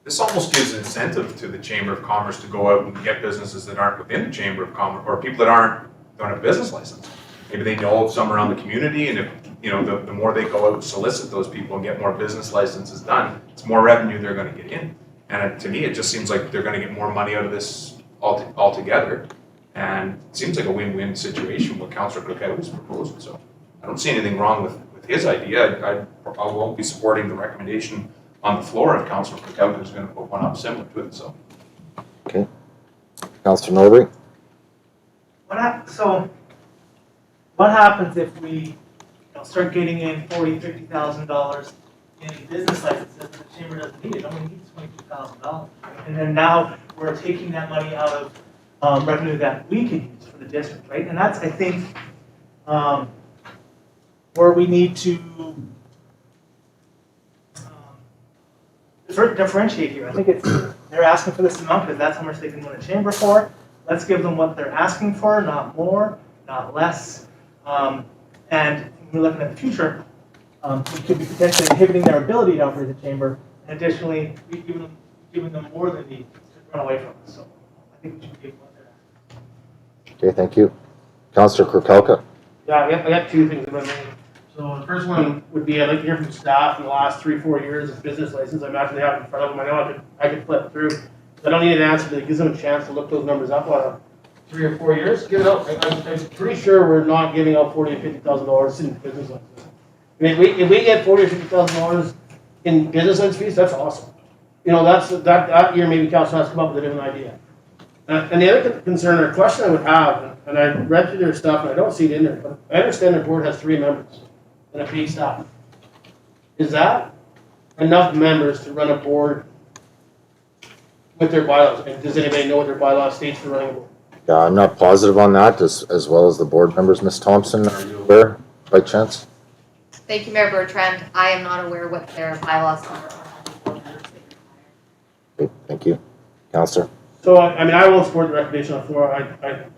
this almost gives incentive to the Chamber of Commerce to go out and get businesses that aren't within the Chamber of Commerce, or people that don't have a business license. Maybe they know of some around the community, and if, you know, the more they go out and solicit those people and get more business licenses done, it's more revenue they're gonna get in. And to me, it just seems like they're gonna get more money out of this altogether. And it seems like a win-win situation what Councillor Coutts was proposing, so I don't see anything wrong with his idea. I won't be supporting the recommendation on the floor if Councillor Coutts is going to put one up similar to it. So, Okay. Councillor Norbury? What happens if we start getting in $40,000, $50,000 in business licenses that the chamber doesn't need? It only needs $22,000. And then now we're taking that money out of revenue that we could use for the district, right? And that's, I think, where we need to differentiate here. I think they're asking for this amount because that's how much they can win a chamber for. Let's give them what they're asking for, not more, not less. And when we're looking at the future, we could be potentially inhibiting their ability to operate the chamber, and additionally, giving them more than they need to run away from us. So I think we should give what they're asking. Okay, thank you. Councillor Kukalka? Yeah, I got two things in my mind. So the first one would be, I'd like to hear from staff in the last 3-4 years of business license. I imagine they have it in front of them. I know I could flip through. I don't need an answer, but it gives them a chance to look those numbers up on 3 or 4 years. Give it out. I'm pretty sure we're not giving out $40,000 or $50,000 in business license. I mean, if we get $40,000 or $50,000 in business license fees, that's awesome. You know, that year maybe council has to come up with a different idea. And the other concern or question I would have, and I read through their stuff and I don't see it in there, but I understand their board has 3 members and a paid staff. Is that enough members to run a board with their bylaws? And does anybody know what their bylaw states for running a board? Yeah, I'm not positive on that, as well as the board members. Ms. Thompson, are you aware by chance? Thank you, Mayor Bertrand. I am not aware what their bylaws are. Okay, thank you. Councillor? So, I mean, I won't support the recommendation on the floor. I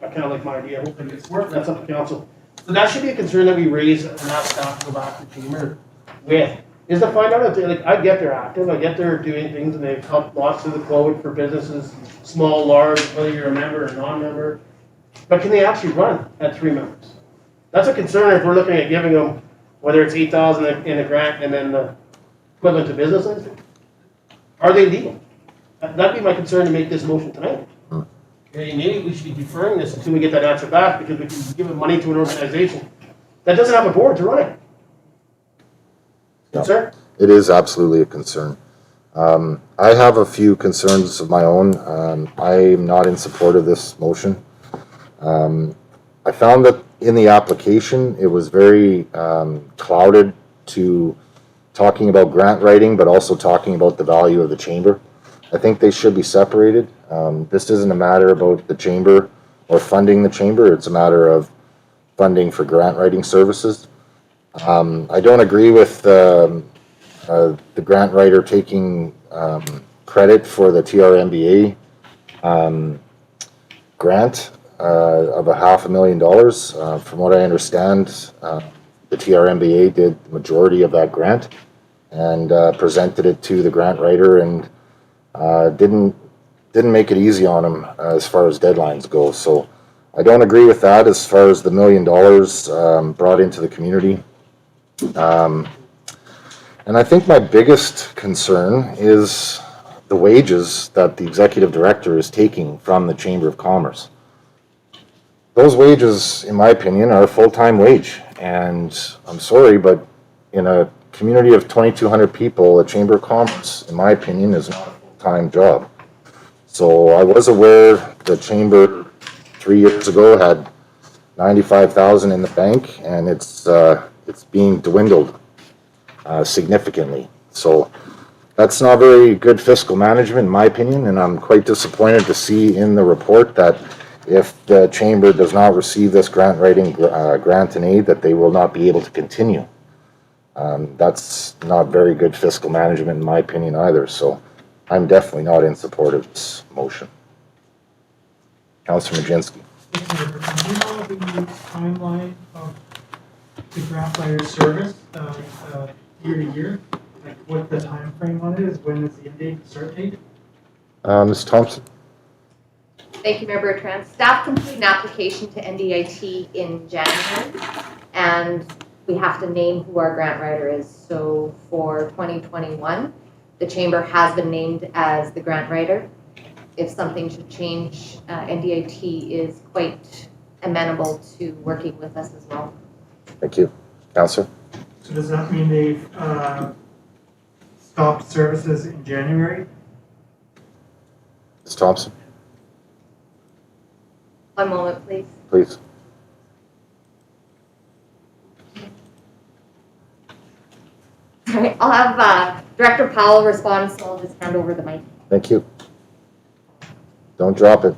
kind of like my idea. I hope it gets worked. That's up to council. So that should be a concern that we raise and ask staff to go back to the chamber with, is to find out if they, like, I get they're active, I get they're doing things and they've helped lots of the code for businesses, small, large, whether you're a member or non-member. But can they actually run at 3 members? That's a concern if we're looking at giving them, whether it's $8,000 in a grant and then the equivalent to business license. Are they legal? That'd be my concern to make this motion tonight. Okay, maybe we should be deferring this until we get that answer back, because we can give money to an organization that doesn't have a board to run it. Concern? It is absolutely a concern. I have a few concerns of my own. I'm not in support of this motion. I found that in the application, it was very clouded to talking about grant writing, but also talking about the value of the chamber. I think they should be separated. This isn't a matter about the chamber or funding the chamber. It's a matter of funding for grant writing services. I don't agree with the grant writer taking credit for the TRMBA grant. of $500,000. From what I understand, the TRMBA did the majority of that grant and presented it to the grant writer and didn't make it easy on him as far as deadlines go. So I don't agree with that as far as the $1 million brought into the community. And I think my biggest concern is the wages that the executive director is taking from the Chamber of Commerce. Those wages, in my opinion, are a full-time wage. And I'm sorry, but in a community of 2,200 people, a Chamber of Commerce, in my opinion, is not a full-time job. So I was aware the Chamber 3 years ago had $95,000 in the bank, and it's being dwindled significantly. So that's not very good fiscal management, in my opinion, and I'm quite disappointed to see in the report that if the Chamber does not receive this grant writing grant and aid, that they will not be able to continue. That's not very good fiscal management, in my opinion, either. So I'm definitely not in support of this motion. Councillor Majinski. Do you know the timeline of the grant writer service, year to year? Like what the time frame on it is? When is the end date, start date? Ms. Thompson? Thank you, Mayor Bertrand. Staff completed an application to NDIT in January, and we have to name who our grant writer is. So for 2021, the Chamber has been named as the grant writer. If something should change, NDIT is quite amenable to working with us as well. Thank you. Councillor? So does that mean they've stopped services in January? Ms. Thompson? One moment, please. Please. All right, I'll have Director Paula respond, so I'll just hand over the mic. Thank you. Don't drop it.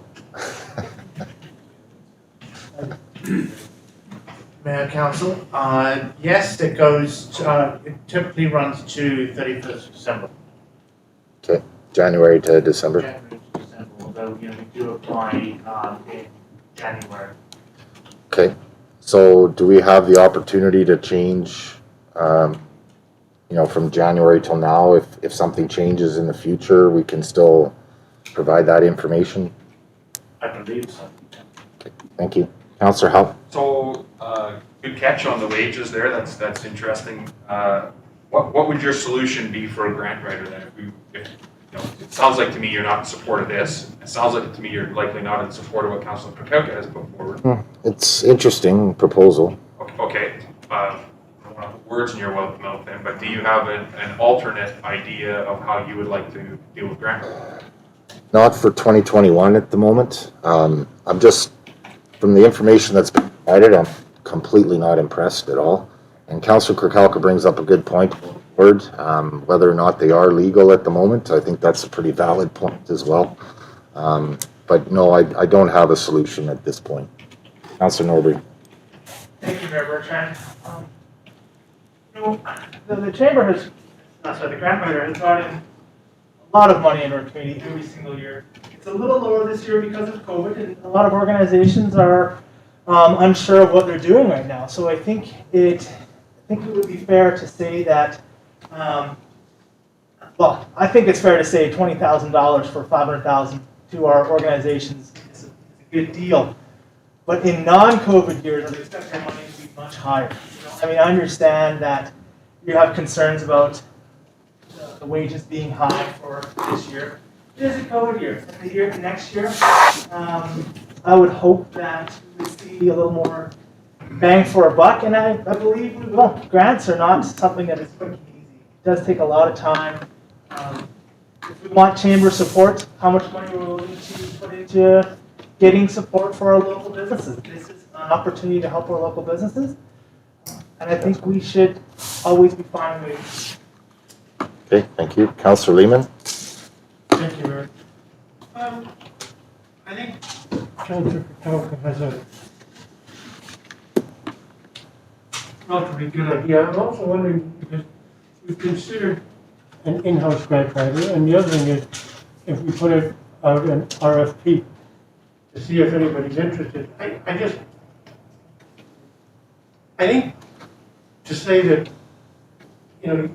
Mayor, Council, yes, it goes, it typically runs to 31st December. Okay, January to December. January to December, although, we do apply in January. Okay, so do we have the opportunity to change, from January till now? If something changes in the future, we can still provide that information? I believe so. Okay, thank you. Councillor Howe? So, good catch on the wages there. That's interesting. What would your solution be for a grant writer then? It sounds like to me you're not in support of this. It sounds like to me you're likely not in support of what Councillor Pekauka has put forward. It's interesting proposal. Okay. I don't want to put words in your mouth then, but do you have an alternate idea of how you would like to deal with grant writing? Not for 2021 at the moment. I'm just, from the information that's been provided, I'm completely not impressed at all. And Councillor Kirkhalka brings up a good point, whether or not they are legal at the moment. I think that's a pretty valid point as well. But no, I don't have a solution at this point. Councillor Norbury. Thank you, Mayor Bertrand. The Chamber has, the grant writer has brought in a lot of money into our community every single year. It's a little lower this year because of COVID, and a lot of organizations are unsure of what they're doing right now. So I think it would be fair to say that, I think it's fair to say $20,000 for $500,000 to our organizations is a good deal. But in non-COVID years, I expect our money to be much higher. I understand that you have concerns about the wages being high for this year. It is a COVID year. The next year, I would hope that we see a little more bang for a buck, and I believe we will. Grants are not something that is quick and easy. It does take a lot of time. If we want Chamber support, how much money are we willing to put into getting support for our local businesses? This is an opportunity to help our local businesses, and I think we should always be finding ways. Okay, thank you. Councillor Lehman? Thank you, Eric. I think Councillor Pekauka has a relatively good idea. I'm also wondering, because we've considered an in-house grant writer, and the other thing is, if we put it out an RFP, to see if anybody's interested. I think to say that, you know,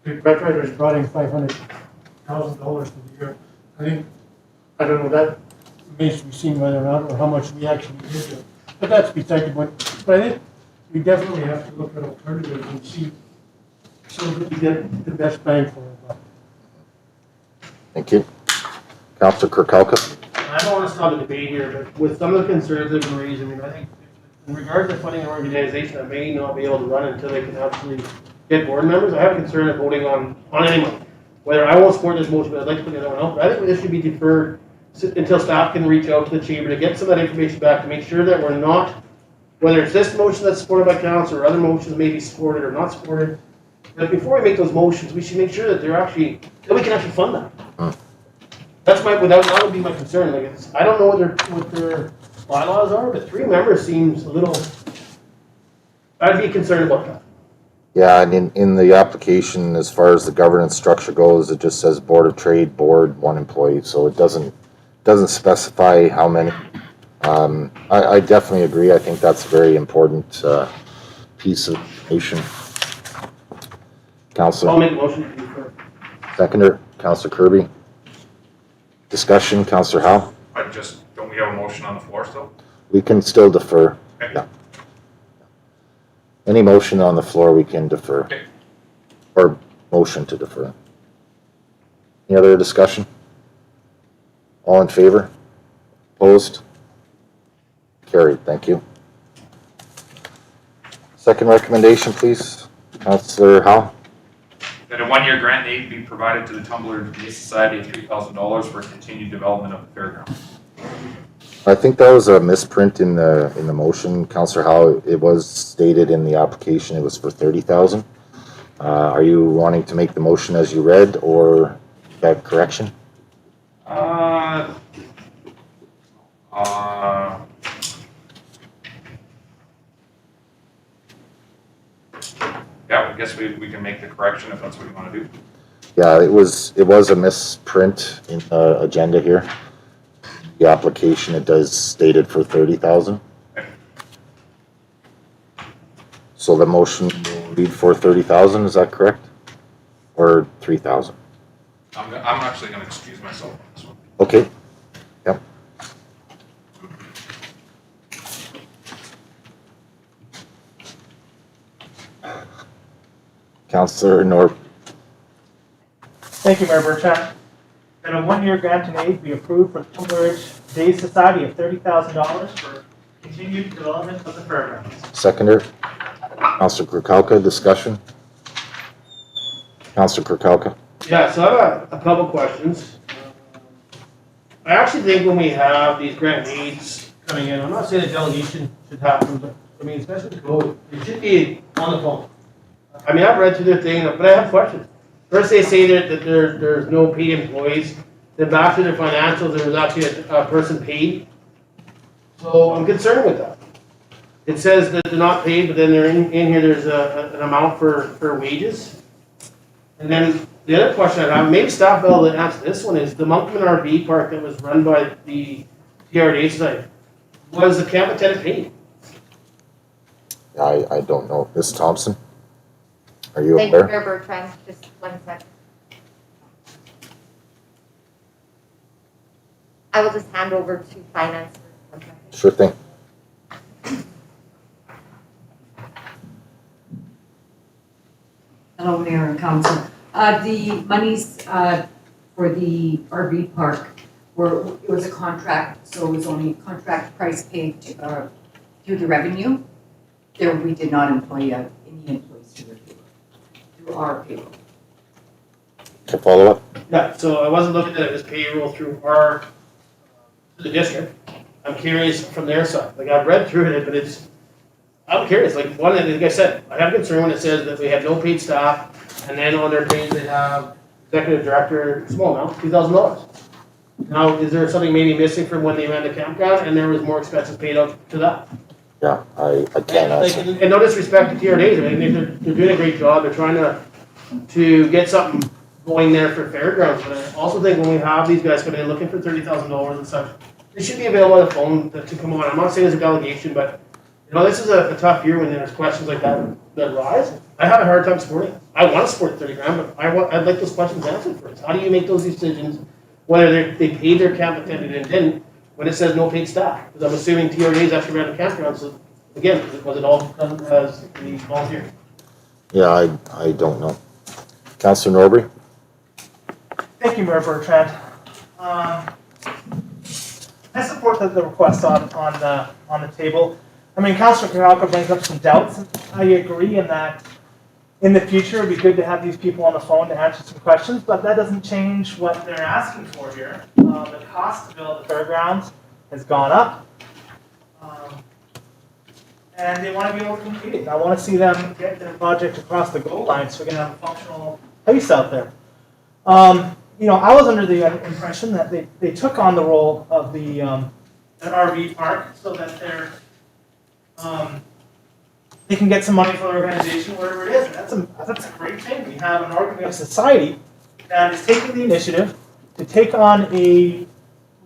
the grant writers brought in $500,000 for the year, I don't know, that remains to be seen whether or not, or how much we actually did it. But that's beside the point. But I think we definitely have to look at alternatives and see so that we get the best bang for our buck. Thank you. Councillor Kirkowka. I don't want to stop the debate here, but with some of the concerns that have been raised, I mean, I think in regards to funding an organization that may not be able to run until they can actually get board members, I have a concern of voting on anyone. Whether I won't support this motion, but I'd like to put the other one out, but I think this should be deferred until staff can reach out to the chamber to get some of that information back, to make sure that we're not, whether it's this motion that's supported by council or other motions may be supported or not supported, but before we make those motions, we should make sure that they're actually, that we can actually fund that. That's that would be my concern. Like, I don't know what their bylaws are, but 3 members seems a little, I'd be concerned about that. Yeah, and in the application, as far as the governance structure goes, it just says Board of Trade, board, 1 employee, so it doesn't specify how many. I definitely agree. I think that's a very important piece of information. Councillor. I'll make a motion to defer. Seconder, Councillor Kirby. Discussion, Councillor Howe. Don't we have a motion on the floor still? We can still defer. Okay. Yeah. Any motion on the floor, we can defer. Okay. Or motion to defer. Any other discussion? All in favor? Opposed? Carried, thank you. Second recommendation, please. Councillor Howe. That a 1-year grant aid be provided to the Tumbler Ridge Society of $3,000 for continued development of the fairground. I think that was a misprint in the motion, Councillor Howe. It was stated in the application it was for $30,000. Are you wanting to make the motion as you read, or that correction? Yeah, I guess we can make the correction if that's what you want to do. Yeah, it was a misprint in the agenda here. The application, it does state it for $30,000. Okay. So the motion will read for $30,000, is that correct? Or $3,000? I'm actually going to excuse myself on this one. Okay. Yep. Councillor Norb. Thank you, Mayor Bertrand. That a 1-year grant and aid be approved for the Tumbler Ridge Day Society of $30,000 for continued development of the fairgrounds. Seconder. Councillor Kirkowka, discussion. Councillor Kirkowka. Yeah, so I have a couple questions. I actually think when we have these grant needs coming in, I'm not saying a delegation should happen, but I mean, especially the code, it should be on the phone. I mean, I've read through their thing, but I have questions. First, they say that there's no paid employees. Then back to their financials, there was actually a person paid. So I'm concerned with that. It says that they're not paid, but then they're in here, there's an amount for wages. And then the other question I have, maybe staff will answer this one, is the Monkman RV park that was run by the TRDA site, was the camp attendant paid? I don't know. Ms. Thompson? Are you Thank you, aware? Mayor Bertrand. Just 1 second. I will just hand over to finance for 1 second. Sure thing. Hello, Mayor and Council. The monies for the RV park it was a contract, so it was only contract price paid through the revenue. There, we did not employ any employees through our payroll. To follow up? Yeah, so I wasn't looking at it as payroll through our, the district. I'm curious from their side. Like, I've read through it, but I'm curious. Like I said, I have concern when it says that we have no paid staff, and then on their page they have executive director, small amount, $2,000. Now, is there something maybe missing from when they ran the campground and there was more expenses paid out to that? Yeah, I can't answer. And no disrespect to TRDs, I mean, they're doing a great job. They're trying to get something going there for fairgrounds. But I also think when we have these guys coming in looking for $30,000 and such, They should be available on the phone to come on. I'm not saying it's a delegation, but, you know, this is a tough year when there's questions like that rise. I have a hard time supporting it. I want to support 30 grand, but I'd like those questions answered first. How do you make those decisions, whether they paid their camp attendant and didn't, when it says no paid staff? Because I'm assuming TRAs actually ran the campground, so again, was it all done as the volunteer? Yeah, I don't know. Councillor Norbury? Thank you, Mayor Bertrand. I support the request on the table. I mean, Councillor Karalka brings up some doubts. I agree in that in the future it'd be good to have these people on the phone to answer some questions, but that doesn't change what they're asking for here. The cost to build the fairgrounds has gone up. And they want to be able to complete it. I want to see them get their project across the goal line so we can have a functional place out there. You know, I was under the impression that they took on the role of the an RV park so that they can get some money for the organization, wherever it is. And that's a great thing. We have an organized society that is taking the initiative to take on a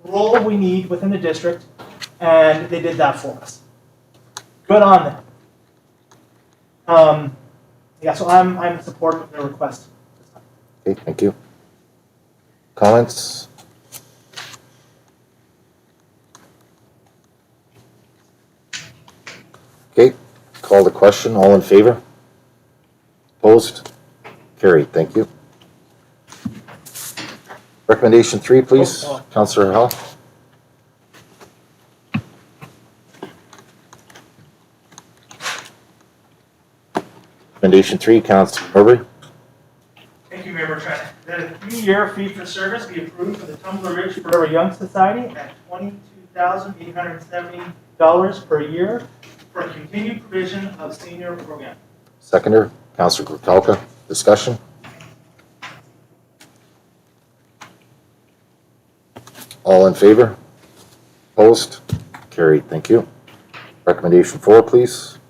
role we need within the district, and they did that for us. Good on them. Yeah, so I'm supportive of their request. Okay, thank you. Comments? Okay, call the question. All in favor? Opposed? Carried. Thank you. Recommendation 3, please. Councillor Hall. Recommendation 3, Councillor Norbury. Thank you, Mayor Bertrand. That a 3-year fee for service be approved for the Tumbler Ridge Forever Young Society at $22,870 per year for continued provision of senior program. Seconder, Councillor Kurkalka. Discussion? All in favor? Opposed? Carried. Thank you. Recommendation 4, please.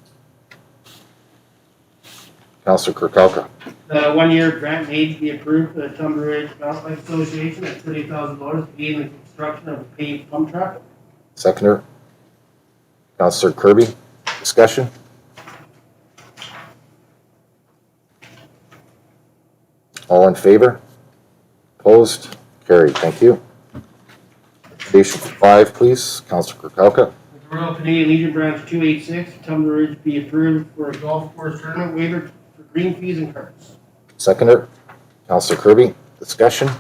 Councillor Kurkalka. The 1-year grant made to be approved for the Tumbler Ridge Mountain Bike Association at $30,000 to aid in the construction of a paved pump track. Seconder, Councillor Kirby. Discussion? All in favor? Opposed? Carried. Thank you. Recommendation 5, please. Councillor Kurkalka. The Royal Canadian Legion Branch 286, Tumbler Ridge be approved for a golf course tournament waiver for green fees and carts. Seconder, Councillor Kirby. Discussion?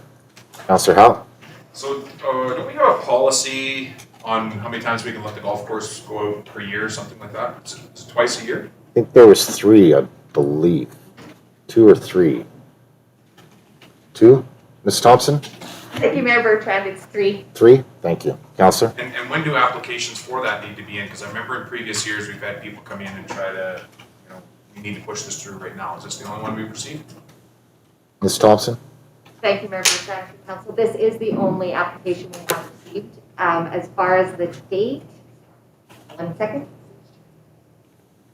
Councillor Howe. So, don't we have a policy on how many times we can let the golf course go out per year, something like that? Is it twice a year? I think there was 3, I believe. 2 or 3. 2? Ms. Thompson? Thank you, Mayor Bertrand, it's 3. 3? Thank you. Councillor? And when do applications for that need to be in? Because I remember in previous years, we've had people come in and try to, you know, we need to push this through right now. Is this the only one we've received? Ms. Thompson? Thank you, Mayor Bertrand, Council. This is the only application we have received. As far as the date, 1 second.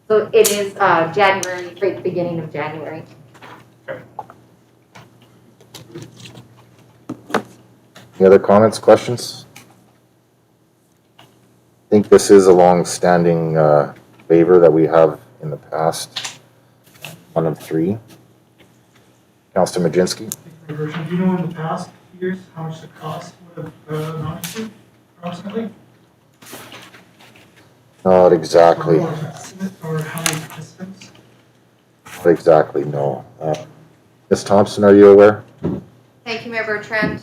So it is January, right at the beginning of January. Okay. Any other comments, questions? I think this is a long-standing waiver that we have in the past. 1 of 3. Councillor Majinski? Do you know in the past years how much the cost would have amounted to approximately? Not exactly. Or estimate, or how many participants? Not exactly, no. Ms. Thompson, are you aware? Thank you, Mayor Bertrand.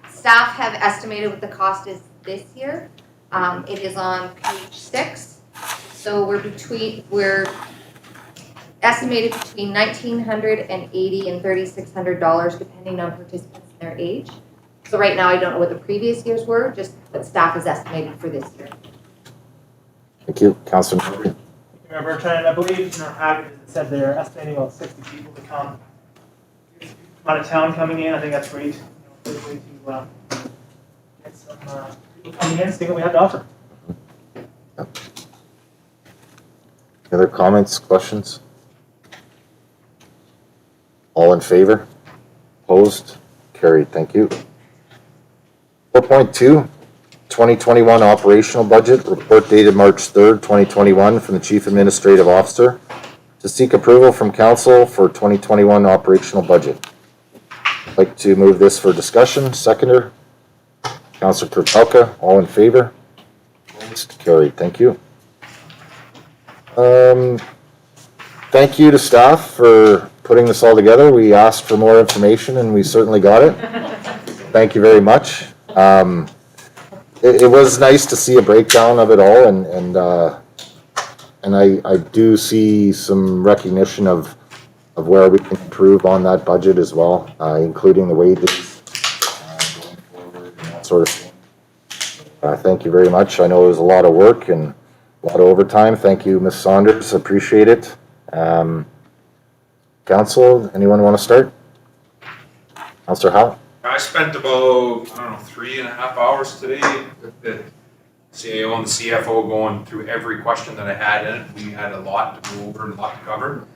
Staff have estimated what the cost is this year. It is on page 6. So we're estimated between $1,980 and $3,600 depending on participants and their age. So right now I don't know what the previous years were, just what staff is estimated for this year. Thank you. Councillor Murphy? Thank you, Mayor Bertrand. I believe in our package it said they're estimating about 60 people to come. Out of town coming in, I think that's great. You know, good way to get some people coming in, seeing what we have to offer. Any other comments, questions? All in favor? Opposed? Carried. Thank you. 4.2, 2021 operational budget, report dated March 3rd, 2021, from the Cheif Administrative Officer to seek approval from council for 2021 operational budget. I'd like to move this for discussion. Seconder, Councillor Kurtelka, all in favor? Opposed? Carried. Thank you. Thank you to staff for putting this all together. We asked for more information and we certainly got it. Thank you very much. It was nice to see a breakdown of it all, and I do see some recognition of where we can improve on that budget as well, including the wages going forward and that sort of thing. Thank you very much. I know it was a lot of work and a lot of overtime. Thank you, Ms. Saunders. Appreciate it. Council, anyone want to start? Councillor Howe? I spent about, 3.5 hours today with the CAO and the CFO going through every question that I had in it. We had a lot to go over and a lot to cover.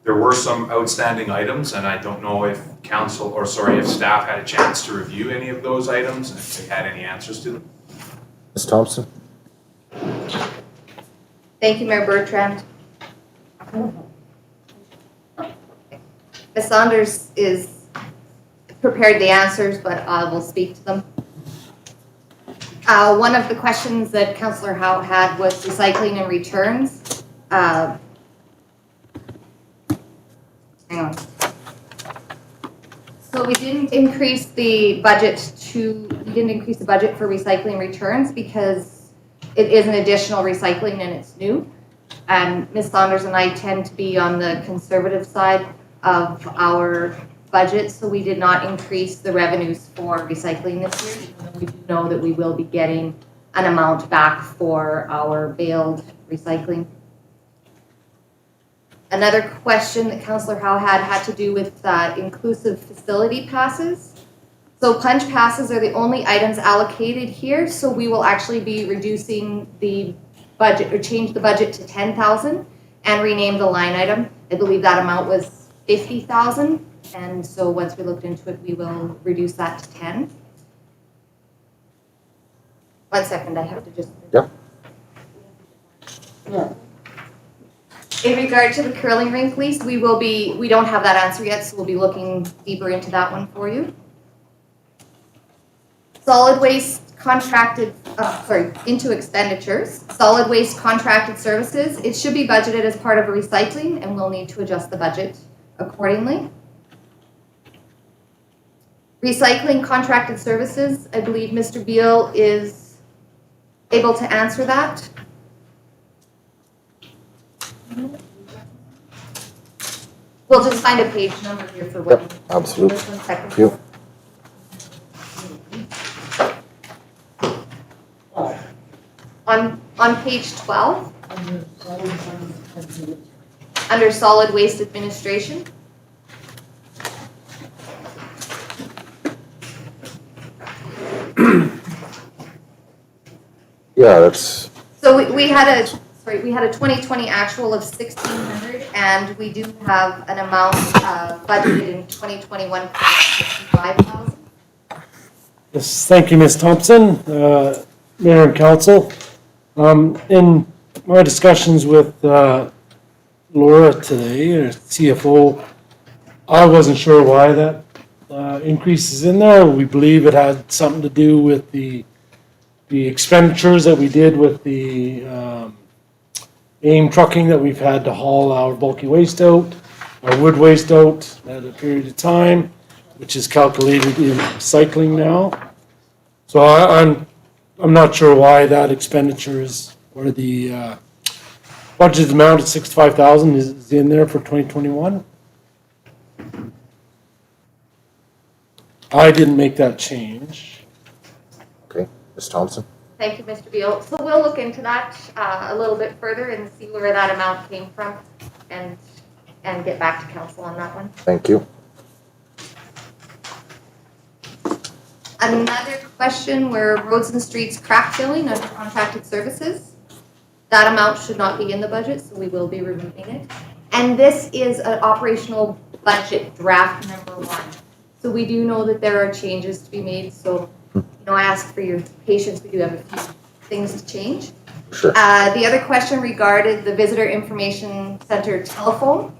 There were some outstanding items, and I don't know if if staff had a chance to review any of those items, and if they had any answers to them. Ms. Thompson? Thank you, Mayor Bertrand. Ms. Saunders is prepared the answers, but I will speak to them. One of the questions that Councillor Howe had was recycling and returns. Hang on. So we didn't increase the budget for recycling and returns because it is an additional recycling and it's new. And Ms. Saunders and I tend to be on the conservative side of our budget, so we did not increase the revenues for recycling this year, even though we do know that we will be getting an amount back for our baled recycling. Another question that Councillor Howe had to do with inclusive facility passes. So punch passes are the only items allocated here, so we will actually be reducing the budget, or change the budget to 10,000 and rename the line item. I believe that amount was 50,000. And so once we looked into it, we will reduce that to 10. 1 second, I have to just. Yep. Yeah. In regard to the curling rink lease, we don't have that answer yet, so we'll be looking deeper into that one for you. Solid waste contracted, into expenditures. Solid waste contracted services, it should be budgeted as part of a recycling, and we'll need to adjust the budget accordingly. Recycling contracted services, I believe Mr. Beal is able to answer that. We'll just find a page number here for what. Yep, absolutely. Just 1 second. Thank you. On page 12, under solid waste administration. Yeah, that's, So we had a 2020 actual of 1,600, and we do have an amount budgeted in 2021 for 65,000. Yes, thank you, Ms. Thompson, Mayor and Council. In my discussions with Laura today, our CFO, I wasn't sure why that increase is in there. We believe it had something to do with the expenditures that we did with the AIM trucking that we've had to haul our bulky waste out, our wood waste out at a period of time, which is calculated in recycling now. So I'm not sure why that expenditure is, or the budget amount of 65,000 is in there for 2021. I didn't make that change. okay. Ms. Thompson? Thank you, Mr. Beal. So we'll look into that a little bit further and see where that amount came from, and get back to council on that one. Thank you. Another question where roads and streets crack filling under contracted services. That amount should not be in the budget, so we will be removing it. And this is an operational budget draft number 1. So we do know that there are changes to be made, so I ask for your patience. We do have a few things to change. Sure. The other question regarded the Visitor Information Center telephone.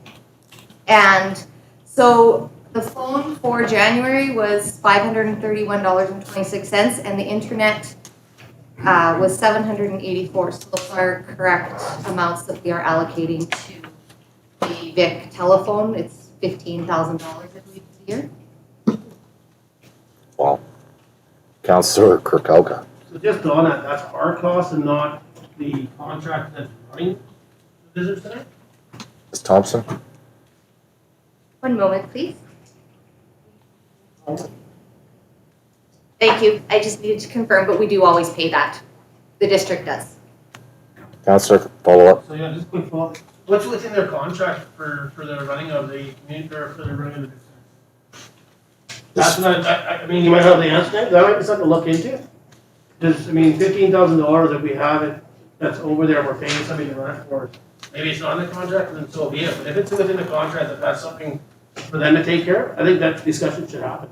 And so the phone for January was $531.26, and the internet was $784. So those are correct amounts that we are allocating to the VIC telephone. It's $15,000, I believe, a year. Wow. Councillor Kirkowka. So just on that, that's our cost and not the contract that's running the visitor center? Ms. Thompson? One moment, please. Thank you. I just needed to confirm, but we do always pay that. The district does. Councillor, follow up. So yeah, just a quick follow-up. What's in their contract for the running of the community, or for the running of the visitor center? That's not, I mean, you might have the answer, that might be something to look into. Just, I mean, $15,000 that we have it, that's over there, we're paying somebody to run it for us. Maybe it's not in the contract, then so be it, but if it's within the contract, that that's something for them to take care of, I think that discussion should happen.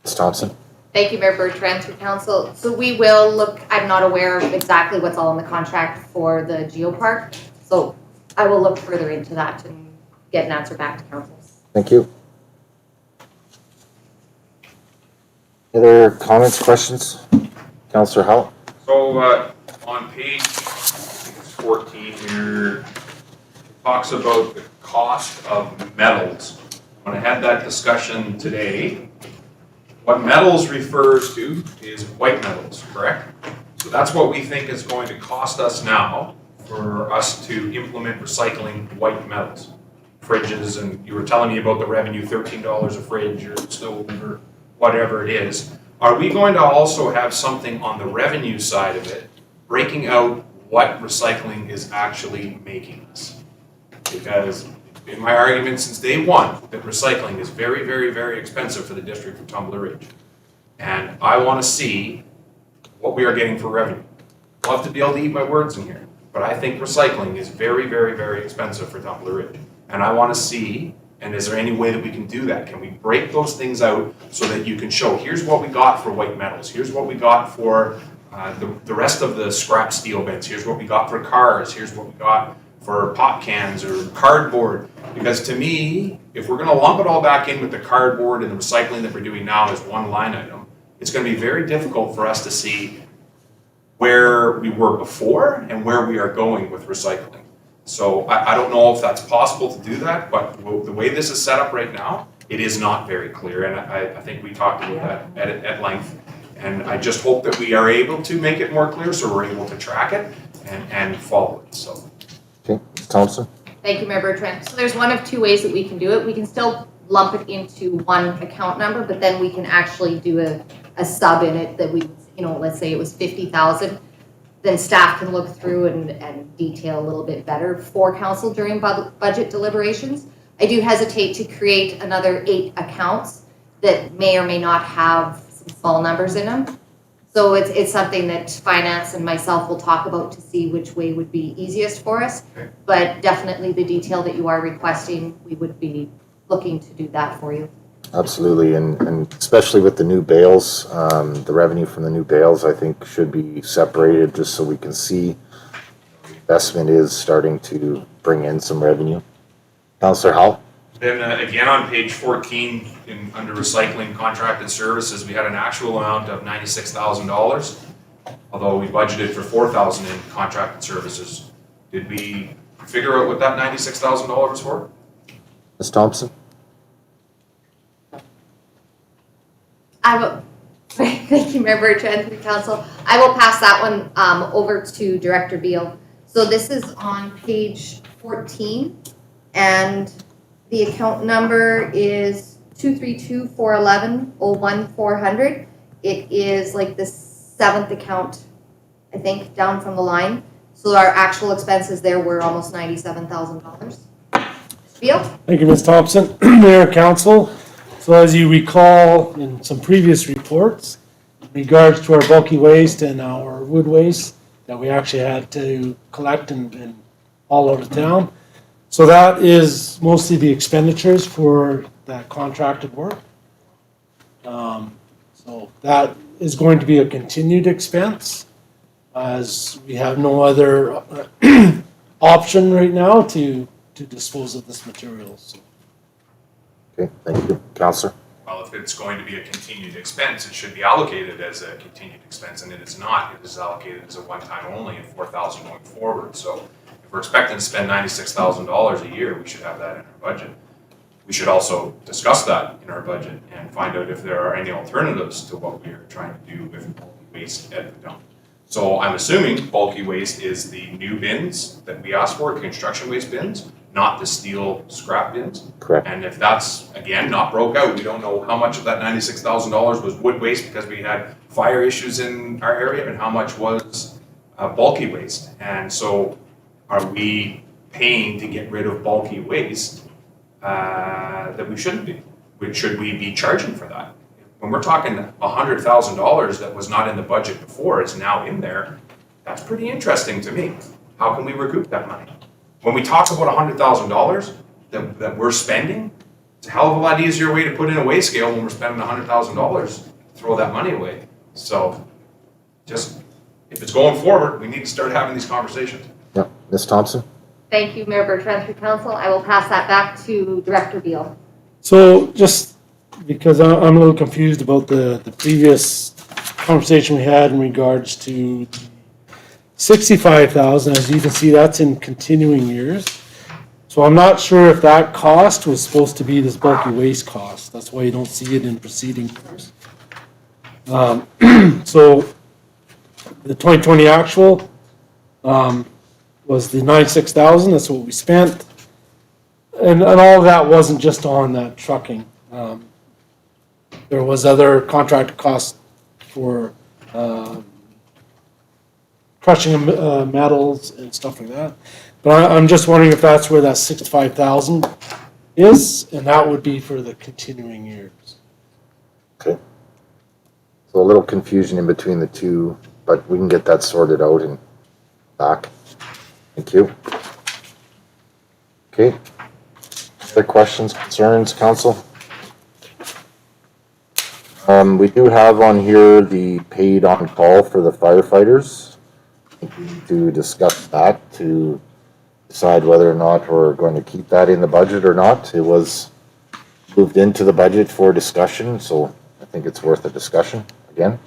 Ms. Thompson? Thank you, Mayor Bertrand, through council. So we will look, I'm not aware of exactly what's all in the contract for the geopark. So I will look further into that and get an answer back to council. Thank you. Other comments, questions? Councillor Howell? So, on page 14 here, it talks about the cost of metals. When I had that discussion today, what metals refers to is white metals, correct? So that's what we think is going to cost us now for us to implement recycling white metals. Fridges, and you were telling me about the revenue, $13 a fridge or stove or whatever it is. Are we going to also have something on the revenue side of it, breaking out what recycling is actually making us? Because in my argument since day one, that recycling is very, very, very expensive for the district of Tumbler Ridge. And I want to see what we are getting for revenue. I'd love to be able to eat my words in here, but I think recycling is very, very, very expensive for Tumbler Ridge. And I want to see, and is there any way that we can do that? Can we break those things out so that you can show, here's what we got for white metals, here's what we got for the rest of the scrap steel bins, here's what we got for cars, here's what we got for pop cans or cardboard. Because to me, if we're gonna lump it all back in with the cardboard and the recycling that we're doing now as one line item, it's gonna be very difficult for us to see where we were before and where we are going with recycling. So I don't know if that's possible to do that, but the way this is set up right now, it is not very clear. And I think we talked about that at length. And I just hope that we are able to make it more clear so we're able to track it and follow it, so. Okay, Ms. Thompson? Thank you, Mayor Bertrand. So there's one of two ways that we can do it. We can still lump it into one account number, but then we can actually do a sub in it that we, let's say it was 50,000. Then staff can look through and detail a little bit better for council during budget deliberations. I do hesitate to create another 8 accounts that may or may not have some small numbers in them. So it's something that finance and myself will talk about to see which way would be easiest for us. Okay. But definitely the detail that you are requesting, we would be looking to do that for you. Absolutely, and especially with the new bales, the revenue from the new bales, I think, should be separated just so we can see investment is starting to bring in some revenue. Councillor Howell? Then again on page 14, under recycling contracted services, we had an actual amount of $96,000, although we budgeted for $4,000 in contracted services. Did we figure out what that $96,000 was for? Ms. Thompson? I will, thank you, Mayor Bertrand, through council. I will pass that one over to Director Beal. So this is on page 14, and the account number is 232-411-01400. It is like the 7th account, I think, down from the line. So our actual expenses there were almost $97,000. Beal? Thank you, Ms. Thompson. Mayor, Council. So as you recall in some previous reports, in regards to our bulky waste and our wood waste that we actually had to collect and all over town. So that is mostly the expenditures for that contracted work. So So that is going to be a continued expense, as we have no other option right now to dispose of this material. So. Okay, thank you. Counselor? Well, if it's going to be a continued expense, it should be allocated as a continued expense, and it is not. It is allocated as a one-time only and $4,000 going forward. So if we're expecting to spend $96,000 a year, we should have that in our budget. We should also discuss that in our budget and find out if there are any alternatives to what we are trying to do with bulky waste at the dump. So I'm assuming bulky waste is the new bins that we asked for, construction waste bins, not the steel scrap bins. Correct. And if that's, again, not broke out, we don't know how much of that $96,000 was wood waste because we had fire issues in our area and how much was bulky waste. And so are we paying to get rid of bulky waste that we shouldn't be? Should we be charging for that? When we're talking $100,000 that was not in the budget before is now in there, that's pretty interesting to me. How can we recoup that money? When we talk about $100,000 that we're spending, it's a hell of a lot easier way to put in a weigh scale when we're spending $100,000 to throw that money away. So just, if it's going forward, we need to start having these conversations. Yeah, Ms. Thompson? Thank you, Mayor Bertrand, through council. I will pass that back to Director Beal. So just because I'm a little confused about the previous conversation we had in regards to 65,000, as you can see, that's in continuing years. So I'm not sure if that cost was supposed to be this bulky waste cost. That's why you don't see it in preceding years. So the 2020 actual was the 96,000. That's what we spent, and all of that wasn't just on that trucking. There was other contract costs for crushing metals and stuff like that. But I'm just wondering if that's where that 65,000 is, and that would be for the continuing years. Okay. So a little confusion in between the two, but we can get that sorted out and back. Thank you. Okay. Other questions, concerns, council? We do have on here the paid on call for the firefighters. I think we need to discuss that to decide whether or not we're going to keep that in the budget or not. It was moved into the budget for discussion, so I think it's worth a discussion again.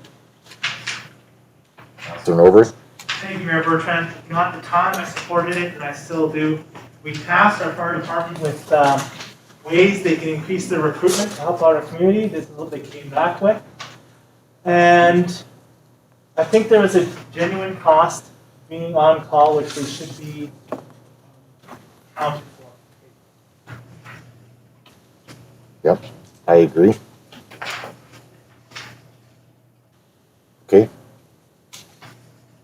Turn over. Thank you, Mayor Bertrand. You know, at the time, I supported it, and I still do. We tasked our fire department with ways they can increase their recruitment to help out our community. This is what they came back with. And I think there was a genuine cost being on call, which they should be accounted for. Yep, I agree. Okay.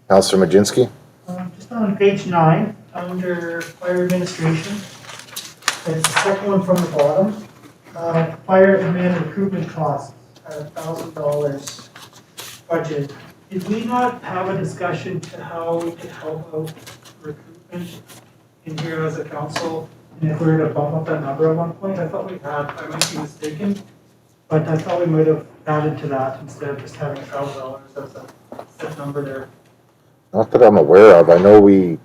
Councillor Majinski? Just on page 9, under fire administration, it's the second one from the bottom. Fire admin recruitment costs at $1,000 budget. Did we not have a discussion to how we could help out recruitment in here as a council? And if we were to bump up that number at one point, I thought we had, I might be mistaken, but I thought we might have added to that instead of just having $1,000 as a set number there. Not that I'm aware of. I know we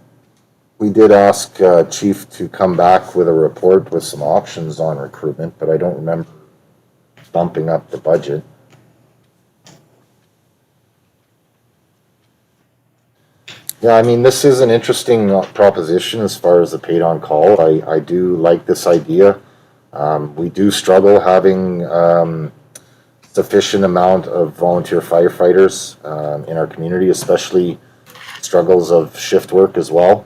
did ask Chief to come back with a report with some options on recruitment, but I don't remember bumping up the budget. Yeah, I mean, this is an interesting proposition as far as the paid on call. I do like this idea. We do struggle having sufficient amount of volunteer firefighters in our community, especially struggles of shift work as well.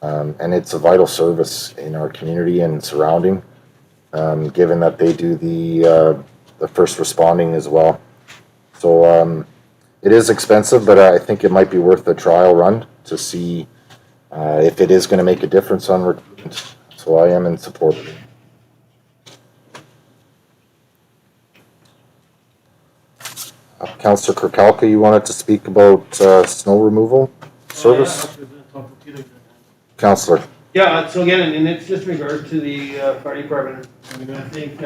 And it's a vital service in our community and surrounding, given that they do the first responding as well. So it is expensive, but I think it might be worth a trial run to see if it is going to make a difference on recruitment. So I am in support of it. Councillor Kirkcalka, you wanted to speak about snow removal service? Councillor. Yeah, so again, and it's just in regard to the fire department. I mean, I think,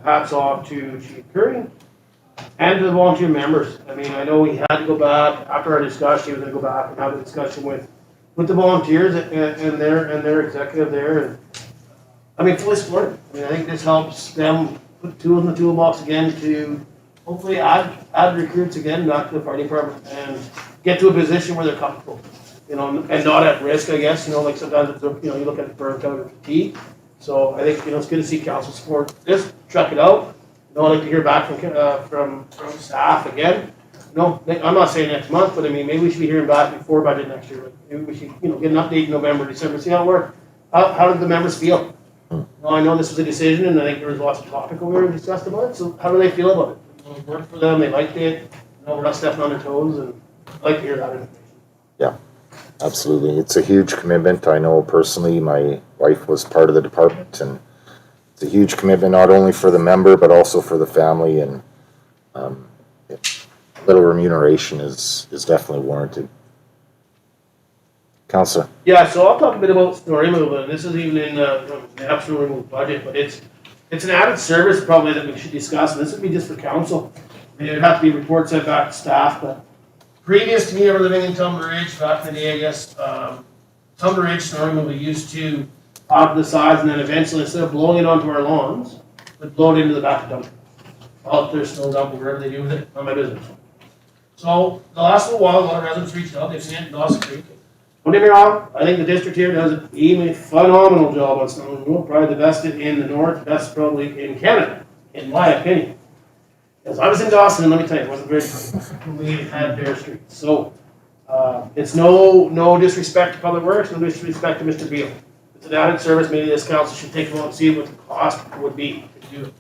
hats off to Chief Curry. And to the volunteer members. I mean, I know we had to go back, after our discussion, we were gonna go back and have a discussion with the volunteers and their executive there. And I mean, fully supported. I mean, I think this helps them put tools in the toolbox again to hopefully add recruits again back to the fire department and get to a position where they're comfortable, you know, and not at risk, I guess, you know, like sometimes it's, you know, you look at burnt out and fatigue. So I think, you know, it's good to see council support this, truck it out. You know, I'd like to hear back from staff again. No, I'm not saying next month, but I mean, maybe we should be hearing back before budget next year. Maybe we should, you know, get an update in November, December, see how it works. How did the members feel? Well, I know this was a decision, and I think there was lots of topic over there discussed about it, so how do they feel about it? You know, it worked for them, they liked it, you know, we're not stepping on their toes, and I'd like to hear that information. Absolutely. It's a huge commitment. I know personally, my wife was part of the department, and it's a huge commitment, not only for the member, but also for the family, and a little remuneration is definitely warranted. Councillor. Yeah, so I'll talk a bit about snow removal, and this isn't even in the actual removal budget, but it's an added service probably that we should discuss, and this would be just for council. I mean, it'd have to be report sent back to staff, but previous to me ever living in Tumbler Ridge, back in the day, I guess, Tumbler Ridge snow removal used to out to the sides, and then eventually, instead of blowing it onto our lawns, would blow it into the back of dump. Out there, snow dump, wherever they do with it, not my business. So the last little while, a lot of residents reached out, they've seen it in Dawson Creek. Don't get me wrong, I think the district here does an even phenomenal job on snow removal, probably the best in the north, best probably in Canada, in my opinion. Because I was in Dawson, and let me tell you, it wasn't very clean. We had bare streets. So it's no disrespect to Public Works, no disrespect to Mr. Beal. It's an added service. Maybe this council should take a look and see what the cost would be to do it.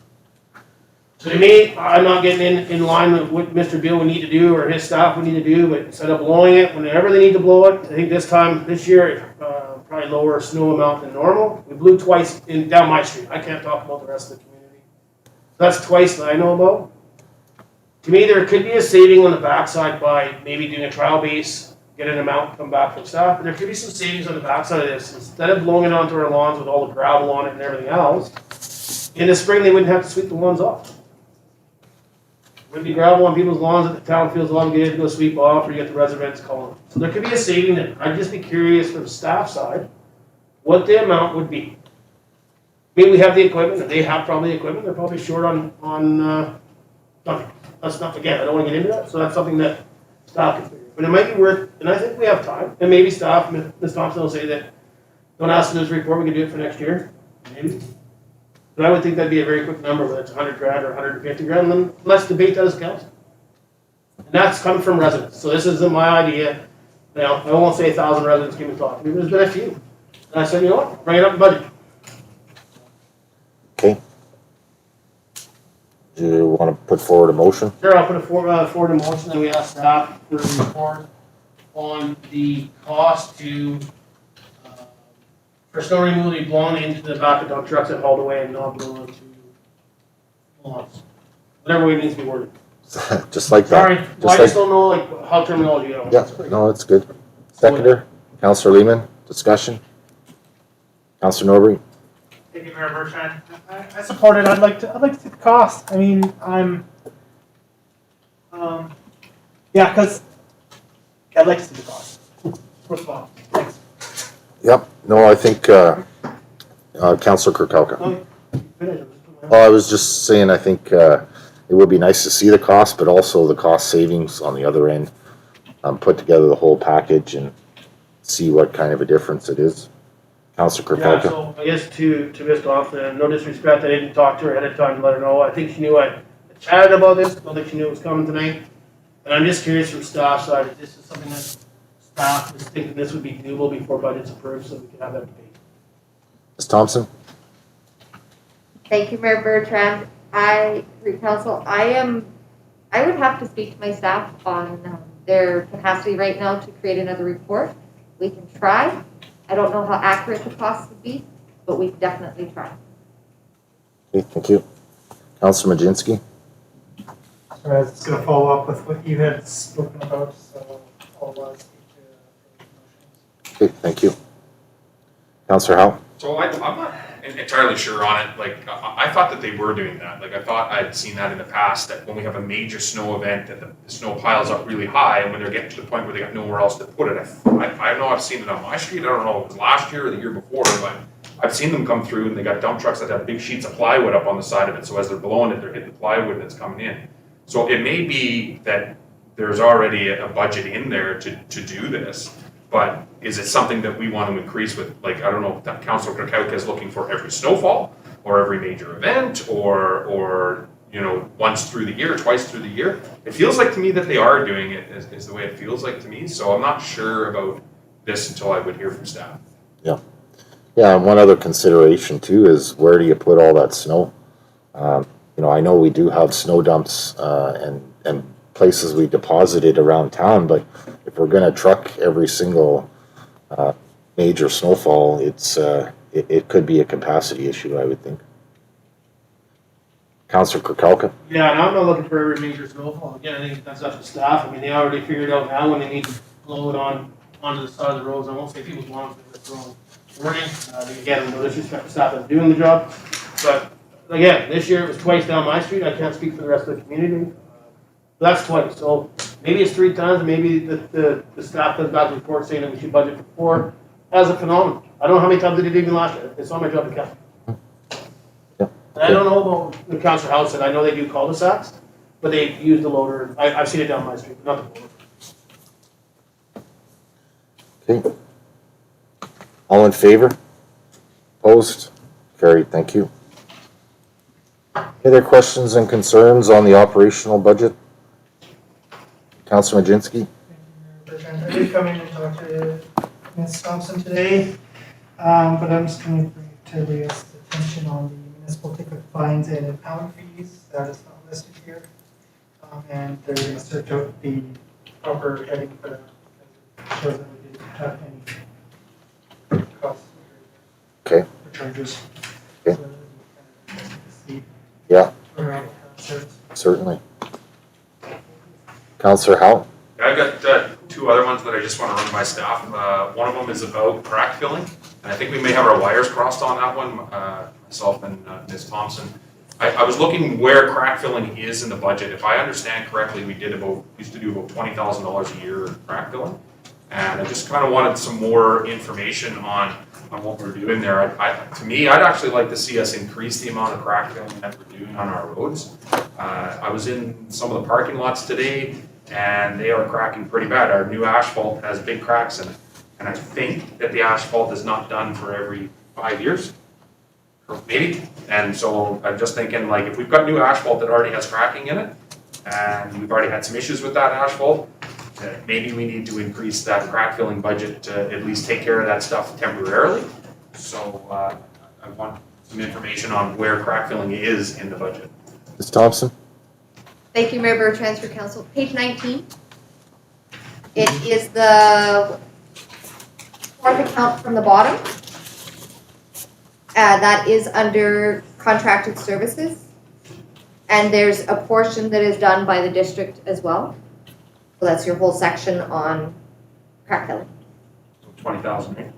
So to me, I'm not getting in line with what Mr. Beal would need to do or his staff would need to do, but instead of blowing it whenever they need to blow it, I think this year, probably lower snow amount than normal. We blew twice down my street. I can't talk about the rest of the community. That's twice that I know about. To me, there could be a saving on the backside by maybe doing a trial base, get an amount, come back from staff. But there could be some savings on the backside of this. Instead of blowing it onto our lawns with all the gravel on it and everything else, in the spring they wouldn't have to sweep the lawns off. Would be gravel on people's lawns that the town feels obligated to go sweep off, or you get the residents calling. So there could be a saving there. I'd just be curious from the staff side what the amount would be. Maybe we have the equipment, and they have probably the equipment. They're probably short on nothing. Let's not forget. I don't want to get into that. So that's something that staff can figure. But it might be worth, and I think we have time. And maybe staff, Ms. Thompson will say that don't ask for this report. We can do it for next year. Maybe. But I would think that'd be a very quick number, whether it's 100 grand or 150 grand, and then let's debate that as council. And that's coming from residents. So this isn't my idea. Now, I won't say 1,000 residents came and talked to me, but there's been a few. And I said, you know what, bring it up in budget. Okay. Do you want to put forward a motion? Sure, I'll put forward a motion that we ask staff for a report on the cost for snow removal to be blown into the back of dump trucks and hauled away and not blown into lawns. Whatever way it needs to be worded. Just like that. Sorry, well, I just don't know like how terminology goes. Yeah, no, it's good. Seconder, Councillor Lehman, discussion. Councillor Norbury. Thank you, Mayor Bertrand. I support it. I'd like to see the cost. I mean, yeah, because I'd like to see the cost. First of all, thanks. Yep, no, I think, Councillor Kirkowka. Well, I was just saying, I think, it would be nice to see the cost, but also the cost savings on the other end. Put together the whole package and see what kind of a difference it is. Councillor Yeah, Kirkowka. so I guess to Ms. Thompson, no disrespect, I didn't talk to her ahead of time to let her know. I think she knew I chatted about this, don't think she knew it was coming tonight. And I'm just curious from staff side, if this is something that staff is thinking this would be doable before budget's approved, so we can have that debate. Ms. Thompson? Thank you, Mayor Bertrand. Council, I would have to speak to my staff on their capacity right now to create another report. We can try. I don't know how accurate the cost would be, but we definitely try. Okay, thank you. Councillor Majinski? So I was just going to follow up with what you had spoken about, so I'll speak to motions. Okay, thank you. Councillor Howe? So I'm not entirely sure on it. Like, I thought that they were doing that. Like, I thought I'd seen that in the past, that when we have a major snow event, that the snow piles up really high, and when they're getting to the point where they got nowhere else to put it. I know I've seen it on my street. I don't know if it was last year or the year before, but I've seen them come through, and they got dump trucks that have big sheets of plywood up on the side of it. So as they're blowing it, they're hitting the plywood that's coming in. So it may be that there's already a budget in there to do this. But is it something that we want to increase with, like, I don't know, that Councilor Coutts is looking for every snowfall or every major event or you know, once through the year, twice through the year? It feels like to me that they are doing it, is the way it feels like to me. So I'm not sure about this until I would hear from staff. Yeah. Yeah, and one other consideration too is where do you put all that snow? You know, I know we do have snow dumps and places we deposited around town, but if we're going to truck every single major snowfall, it could be a capacity issue, I would think. Councillor Kirkcalka? Yeah, and I'm not looking for every major snowfall. Again, I think that's up to staff. I mean, they already figured out now when they need to blow it onto the side of the roads. I won't say people's lawns, but that's wrong wording. Again, no disrespect to staff that's doing the job. But again, this year it was twice down my street. I can't speak for the rest of the community. That's twice. So maybe it's 3 times. Maybe the staff does got the report saying that we should budget for 4 as a phenomenon. I don't know how many times they did even last year. It's not my job to count. And I don't know about the council house, and I know they do cul-de-sacs, but they use the loader. I've seen it down my street, not the loader. Okay. All in favor? Opposed? Carried, thank you. Any other questions and concerns on the operational budget? Councillor Majinski? I did come in and talk to Ms. Thompson today, but I'm just going to bring to Leah's attention on the municipal ticket fines and impound fees. That is not listed here. And they're going to search out the proper heading for that. It shows that we didn't have any costs Okay. or charges. Okay. So we kind of see Yeah, where our concerns. certainly. Councillor Howe? I've got 2 other ones that I just want to run by staff. One of them is about crack filling, and I think we may have our wires crossed on that one, myself and Ms. Thompson. I was looking where crack filling is in the budget. If I understand correctly, we used to do about $20,000 a year in crack filling, and I just kind of wanted some more information on what we're doing there. To me, I'd actually like to see us increase the amount of crack filling that we're doing on our roads. I was in some of the parking lots today, and they are cracking pretty bad. Our new asphalt has big cracks in it. And I think that the asphalt is not done for every 5 years, or maybe. And so I'm just thinking, like, if we've got new asphalt that already has cracking in it, and we've already had some issues with that asphalt, maybe we need to increase that crack filling budget to at least take care of that stuff temporarily. So I want some information on where crack filling is in the budget. Ms. Thompson? Thank you, Mayor Bertrand, for council. Page 19. It is the 4th account from the bottom. That is under contracted services. And there's a portion that is done by the district as well. So that's your whole section on crack filling. 20,000, right?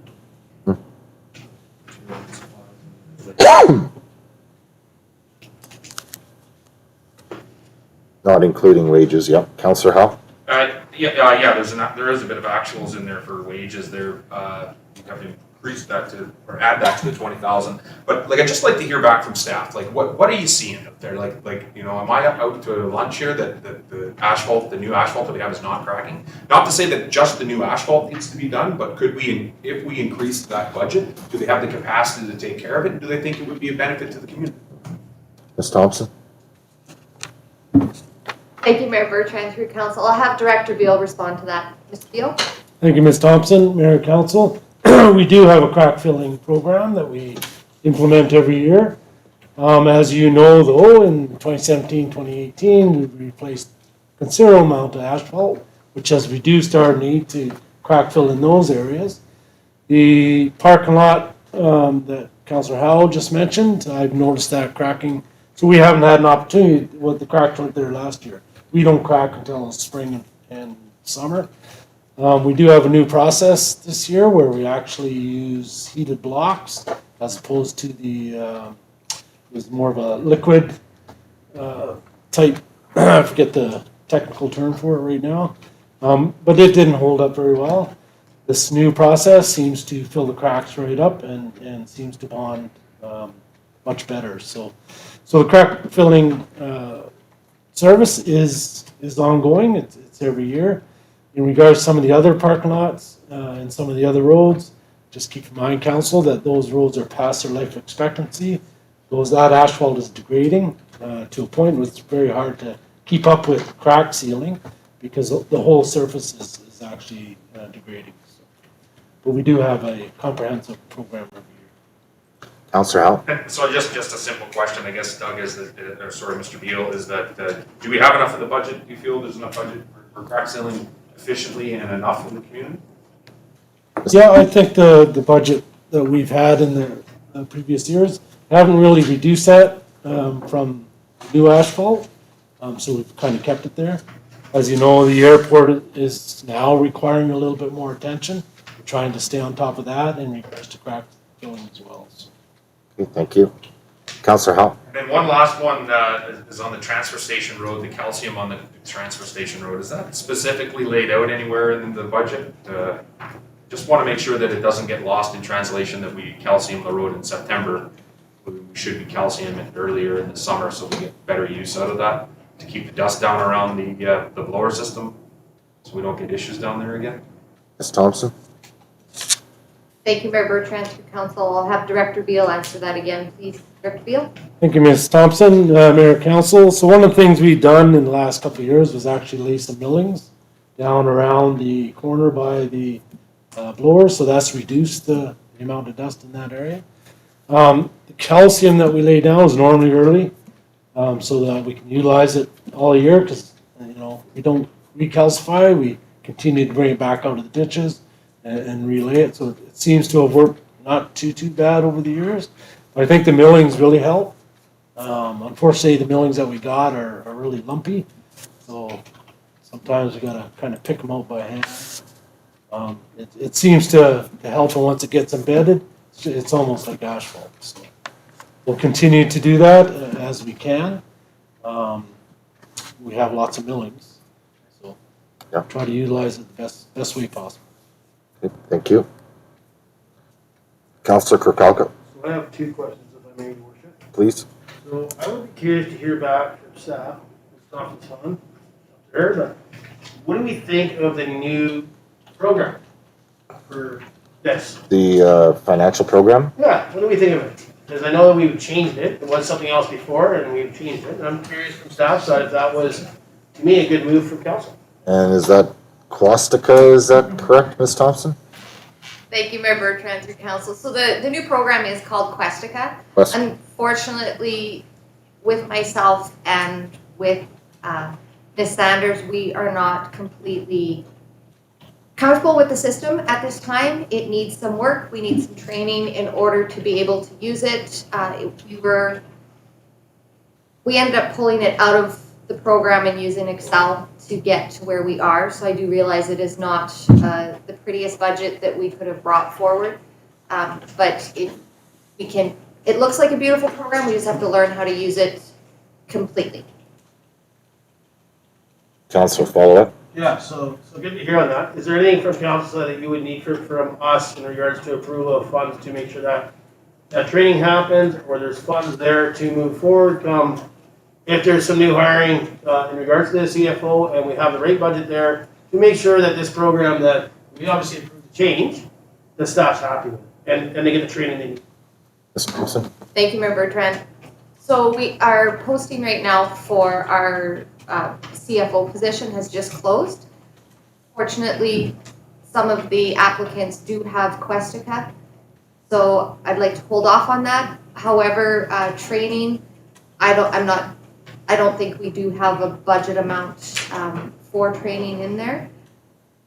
Not including wages, yep. Councillor Howe? Yeah, there is a bit of actuals in there for wages there. You have to increase that to, or add that to the 20,000. But like, I'd just like to hear back from staff. Like, what are you seeing out there? Like, you know, am I out to lunch here that the asphalt, the new asphalt that we have is not cracking? Not to say that just the new asphalt needs to be done, but could we, if we increase that budget, do they have the capacity to take care of it? Do they think it would be a benefit to the community? Ms. Thompson? Thank you, Mayor Bertrand, through council. I'll have Director Beal respond to that. Mr. Beal? Thank you, Ms. Thompson, Mayor and Council. We do have a crack filling program that we implement every year. As you know, though, in 2017, 2018, we replaced a considerable amount of asphalt, which has reduced our need to crack fill in those areas. The parking lot that Councillor Howell just mentioned, I've noticed that cracking. So we haven't had an opportunity with the cracks weren't there last year. We don't crack until spring and summer. We do have a new process this year where we actually use heated blocks as opposed to the, it was more of a liquid type, I forget the technical term for it right now, but it didn't hold up very well. This new process seems to fill the cracks right up and seems to bond much better. So the crack filling service is ongoing. It's every year. In regards to some of the other parking lots and some of the other roads, just keep in mind, council, that those roads are past their life expectancy. That asphalt is degrading to a point where it's very hard to keep up with crack sealing because the whole surface is actually degrading. So, but we do have a comprehensive program every year. Councillor Howell? So just a simple question, I guess, Doug, is that, or sorry, Mr. Beal, is that, do we have enough in the budget? Do you feel there's enough budget for crack sealing efficiently and enough in the community? Yeah, I think the budget that we've had in the previous years haven't really reduced that from new asphalt, so we've kind of kept it there. As you know, the airport is now requiring a little bit more attention. We're trying to stay on top of that in regards to crack filling as well. So. Okay, thank you. Councillor Howell? And then one last one is on the transfer station road, the calcium on the transfer station road. Is that specifically laid out anywhere in the budget? Just want to make sure that it doesn't get lost in translation that we calcium the road in September. We should be calcium it earlier in the summer so we get better use out of that to keep the dust down around the blower system so we don't get issues down there again. Ms. Thompson? Thank you, Mayor Bertrand, to Council. I'll have Director Beal answer that again, please. Director Beal? Thank you, Ms. Thompson, Mayor Council. So one of the things we've done in the last couple of years was actually lay some millings down around the corner by the blower, so that's reduced the amount of dust in that area. The calcium that we lay down is normally early, so that we can utilize it all year because we don't recalcify, we continue to bring it back out of the ditches and relay it. So it seems to have worked not too bad over the years. But I think the millings really help. Unfortunately, the millings that we got are really lumpy, so sometimes we gotta kind of pick them out by hand. It seems to help, and once it gets embedded, it's almost like asphalt. So we'll continue to do that as we can. We have lots of millings, so try to utilize it the best way possible. Okay, thank you. Councillor Kirkcalka? So I have two questions, if I may, Your Worship. Please. So I would be curious to hear back from staff, it's not fun up there, but what do we think of the new program for this? The financial program? Yeah, what do we think of it? Because I know that we've changed it. It was something else before, and we've changed it. And I'm curious from staff side if that was, to me, a good move from council. And is that Quastica, is that correct, Ms. Thompson? Thank you, Mayor Bertrand, through Council. So the new program is called Questica. Unfortunately, with myself and with Ms. Sanders, we are not completely comfortable with the system at this time. It needs some work. We need some training in order to be able to use it. We ended up pulling it out of the program and using Excel to get to where we are. So I do realize it is not the prettiest budget that we could have brought forward, but it looks like a beautiful program. We just have to learn how to use it completely. Councillor, follow up? Yeah, so good to hear on that. Is there anything from council that you would need from us in regards to approval of funds to make sure that that training happens, or there's funds there to move forward? If there's some new hiring in regards to the CFO and we have the right budget there to make sure that this program that we obviously approve the change, the staff's happy with it and they get the training they need. Ms. Thompson? Thank you, Mayor Bertrand. So we are posting right now for our CFO position has just closed. Fortunately, some of the applicants do have Questica, so I'd like to hold off on that. However, training, I don't think we do have a budget amount for training in there,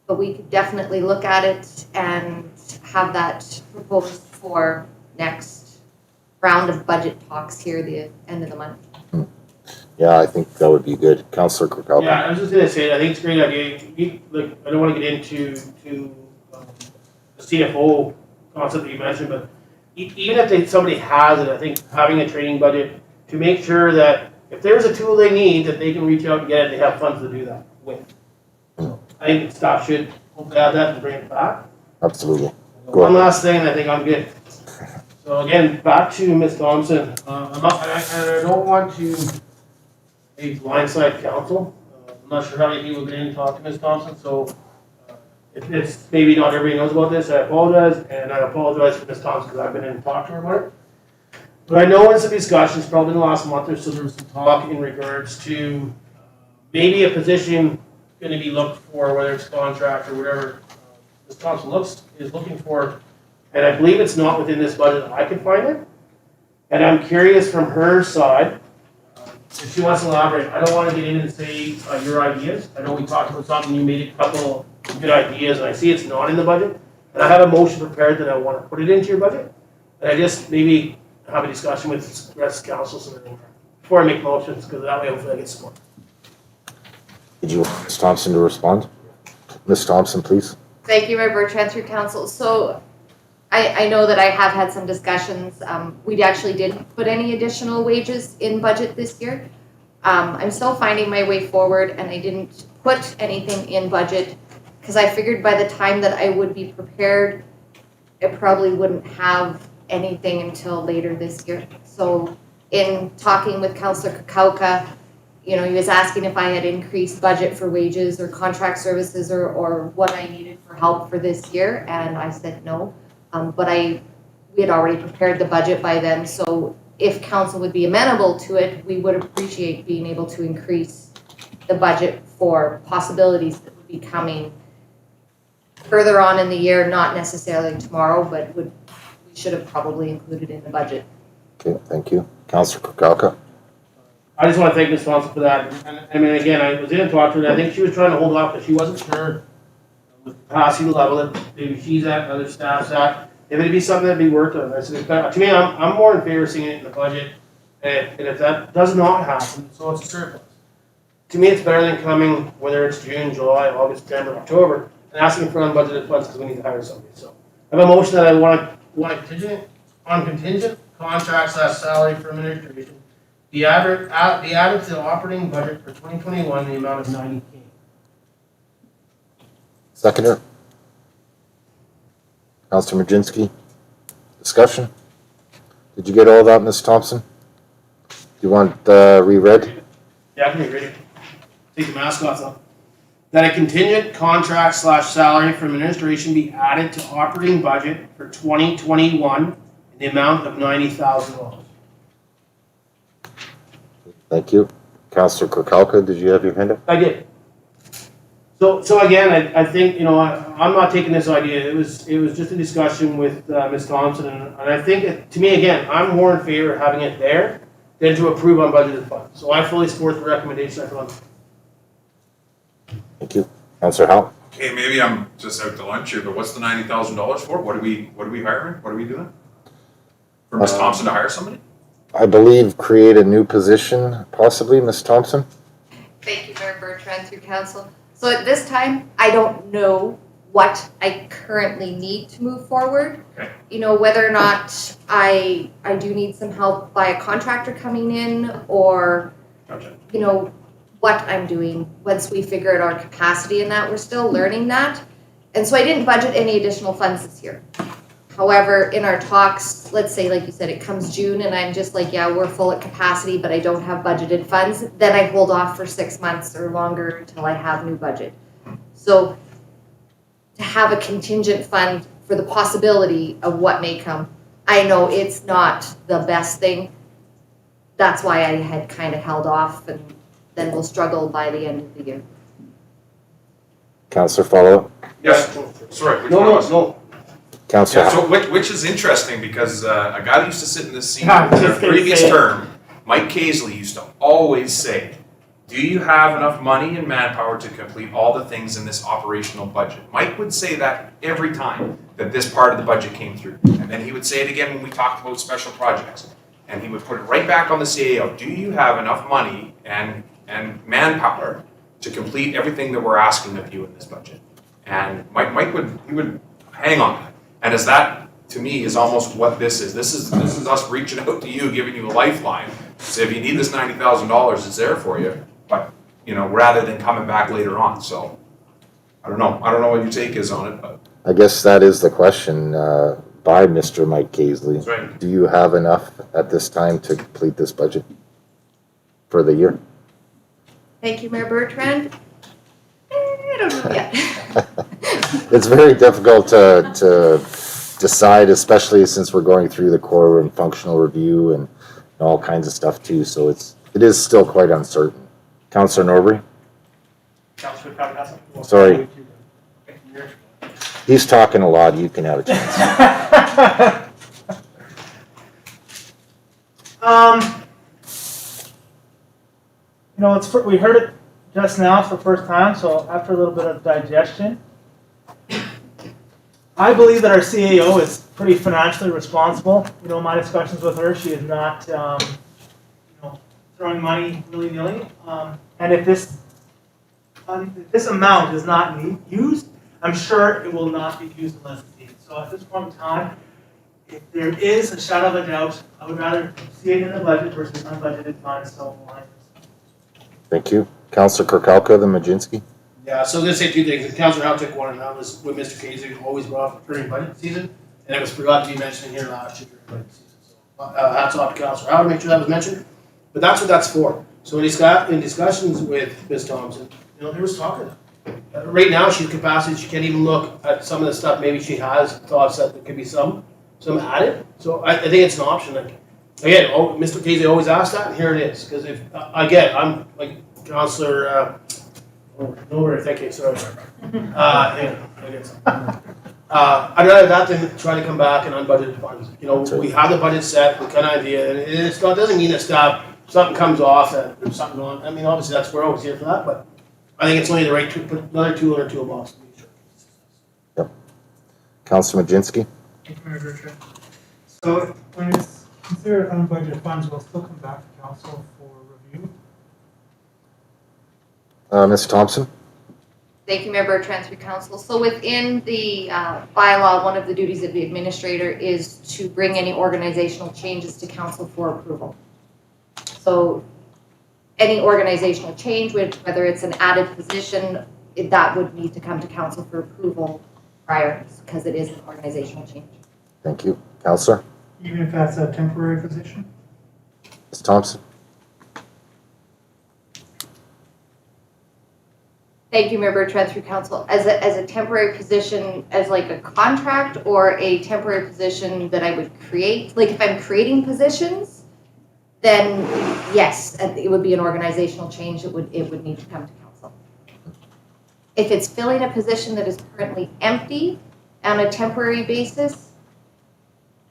but we could definitely look at it and have that proposed for next round of budget talks here at the end of the month. Yeah, I think that would be good. Councillor Kirkcalka? Yeah, I was just gonna say, I think it's a great idea. I don't want to get into the CFO concept that you mentioned, but even if somebody has it, I think having a training budget to make sure that if there's a tool they need, that they can reach out and get it, they have funds to do that with. I think staff should hopefully add that and bring it back. Absolutely. Go One ahead. last thing, and I think I'm good. So again, back to Ms. Thompson. I don't want to blindside council. I'm not sure how many people have been in to talk to Ms. Thompson, so if it's, maybe not everybody knows about this, I apologize, and I apologize for Ms. Thompson because I've been in to talk to her about it. But I know in some discussions, probably in the last month or so, there was some talk in regards to maybe a position going to be looked for, whether it's contract or whatever Ms. Thompson is looking for, and I believe it's not within this budget that I can find it. And I'm curious from her side, if she wants to elaborate. I don't want to get in and say your ideas. I know we talked about something, you made a couple good ideas, and I see it's not in the budget. And I have a motion prepared that I want to put it into your budget. And I just maybe have a discussion with the rest of council before I make motions, because that way hopefully I get support. Did you want Ms. Thompson to respond? Ms. Thompson, please. Thank you, Mayor Bertrand, through council. So I know that I have had some discussions. We actually didn't put any additional wages in budget this year. I'm still finding my way forward, and I didn't put anything in budget because I figured by the time that I would be prepared, it probably wouldn't have anything until later this year. So in talking with Councillor Kakauka, you know, he was asking if I had increased budget for wages or contract services or what I needed for help for this year, and I said no. But we had already prepared the budget by then, so if council would be amenable to it, we would appreciate being able to increase the budget for possibilities that would be coming further on in the year, not necessarily tomorrow, but we should have probably included in the budget. Okay, thank you. Councillor Kukalka. I just want to thank Ms. Thompson for that. And I mean, again, I was in and talked to her, and I think she was trying to hold off, but she wasn't sure with capacity level that maybe she's at, other staff's at, if it'd be something that'd be worked on. I said, to me, I'm more in favor of seeing it in the budget, and if that does not happen, so it's a surplus. To me, it's better than coming, whether it's June, July, August, September, October, and asking for unbudgeted funds because we need to hire somebody. So I have a motion that I want contingent contract/salary for administration be added to the operating budget for 2021 in the amount of $90,000. Seconder. Councillor Majinski. Discussion? Did you get all that, Ms. Thompson? Do you want reread? Yeah, I can read it. Take the mask off though. That a contingent contract/salary from administration be added to operating budget for 2021 in the amount of $90,000. Thank you. Councillor Kukalka, did you have your hand up? I did. So again, I think, you know, I'm not taking this idea. It was just a discussion with Ms. Thompson, and I think, to me, again, I'm more in favor of having it there than to approve unbudgeted funds. So I fully support the recommendation I put on. Thank you. Councillor Howe. Okay, maybe I'm just out to lunch here, but what's the $90,000 for? What are we hiring? What are we doing? For Ms. Thompson to hire somebody? I believe create a new position, possibly, Ms. Thompson? Thank you, Mayor Bertrand, through council. So at this time, I don't know what I currently need to move forward. Okay. You know, whether or not I do need some help by a contractor coming in, or, Gotcha. you know, what I'm doing once we figure out our capacity in that. We're still learning that. And so I didn't budget any additional funds this year. However, in our talks, let's say, like you said, it comes June and I'm just like, yeah, we're full at capacity, but I don't have budgeted funds. Then I hold off for 6 months or longer until I have new budget. So to have a contingent fund for the possibility of what may come, I know it's not the best thing. That's why I had kind of held off, and then we'll struggle by the end of the year. Councillor follow-up? Yes, sorry. No. Councillor Yeah, Howe. so which is interesting because a guy that used to sit in this seat Yeah, I was in a just gonna previous say it. term, Mike Casely, used to always say, do you have enough money and manpower to complete all the things in this operational budget? Mike would say that every time that this part of the budget came through. And then he would say it again when we talked about special projects. And he would put it right back on the CAO. Do you have enough money and manpower to complete everything that we're asking of you in this budget? And Mike would hang on that. And as that to me, is almost what this is. This is us reaching out to you, giving you a lifeline. So if you need this $90,000, it's there for you. But, you know, rather than coming back later on, so. I don't know what your take is on it, but. I guess that is the question, by Mr. Mike Casely. That's right. Do you have enough at this time to complete this budget for the year? Thank you, Mayor Bertrand. I don't know yet. It's very difficult to decide, especially since we're going through the core and functional review and all kinds of stuff too, so it is still quite uncertain. Councillor Norbury? Councillor Coutts has something. Sorry. He's talking a lot, you can have a chance. You know, we heard it just now for the first time, so after a little bit of digestion, I believe that our CAO is pretty financially responsible. You know, my discussions with her, she is not, you know, throwing money willy-nilly. And if this amount is not used, I'm sure it will not be used unless it's needed. So at this point in time, if there is a shadow of a doubt, I would rather see it in the budget versus unbudgeted funds, so line. Thank you. Councillor Kirkowka, then Majinski. Yeah, so I'm gonna say two things. Councillor Howe took one, and that was with Mr. Casey, always brought up during budget season, and it was forgot to be mentioned here last year during budget season. So hats off to Councillor Howe to make sure that was mentioned. But that's what that's for. So in discussions with Ms. Thompson, you know, there was talk of that. Right now, she's capacity. She can't even look at some of the stuff. Maybe she has thoughts that there could be some added. So I think it's an option. Like again, Mr. Casey always asks that, and here it is. Because if again, I'm like Councillor. Nowhere, thank you. Sorry. Yeah, I'd rather that than try to come back and unbudgeted funds. You know, we have the budget set, we kind of idea, and it doesn't mean that something comes off and there's something going on. I mean, obviously we're always here for that, but I think it's only the right to put another tool in our toolbox. Yep. Councillor Majinski. Thank you, Mayor Bertrand. So when it's considered unbudgeted funds, we'll still come back to council for review. Mr. Thompson. Thank you, Mayor Bertrand, through council. So within the bylaw, one of the duties of the administrator is to bring any organizational changes to council for approval. So any organizational change, whether it's an added position, that would need to come to council for approval prior, because it is an organizational change. Thank you. Councillor. Even if that's a temporary position? Ms. Thompson. Thank you, Mayor Bertrand, through council. As a temporary position, as like a contract or a temporary position that I would create, like if I'm creating positions, then yes, it would be an organizational change. It would need to come to council. If it's filling a position that is currently empty on a temporary basis,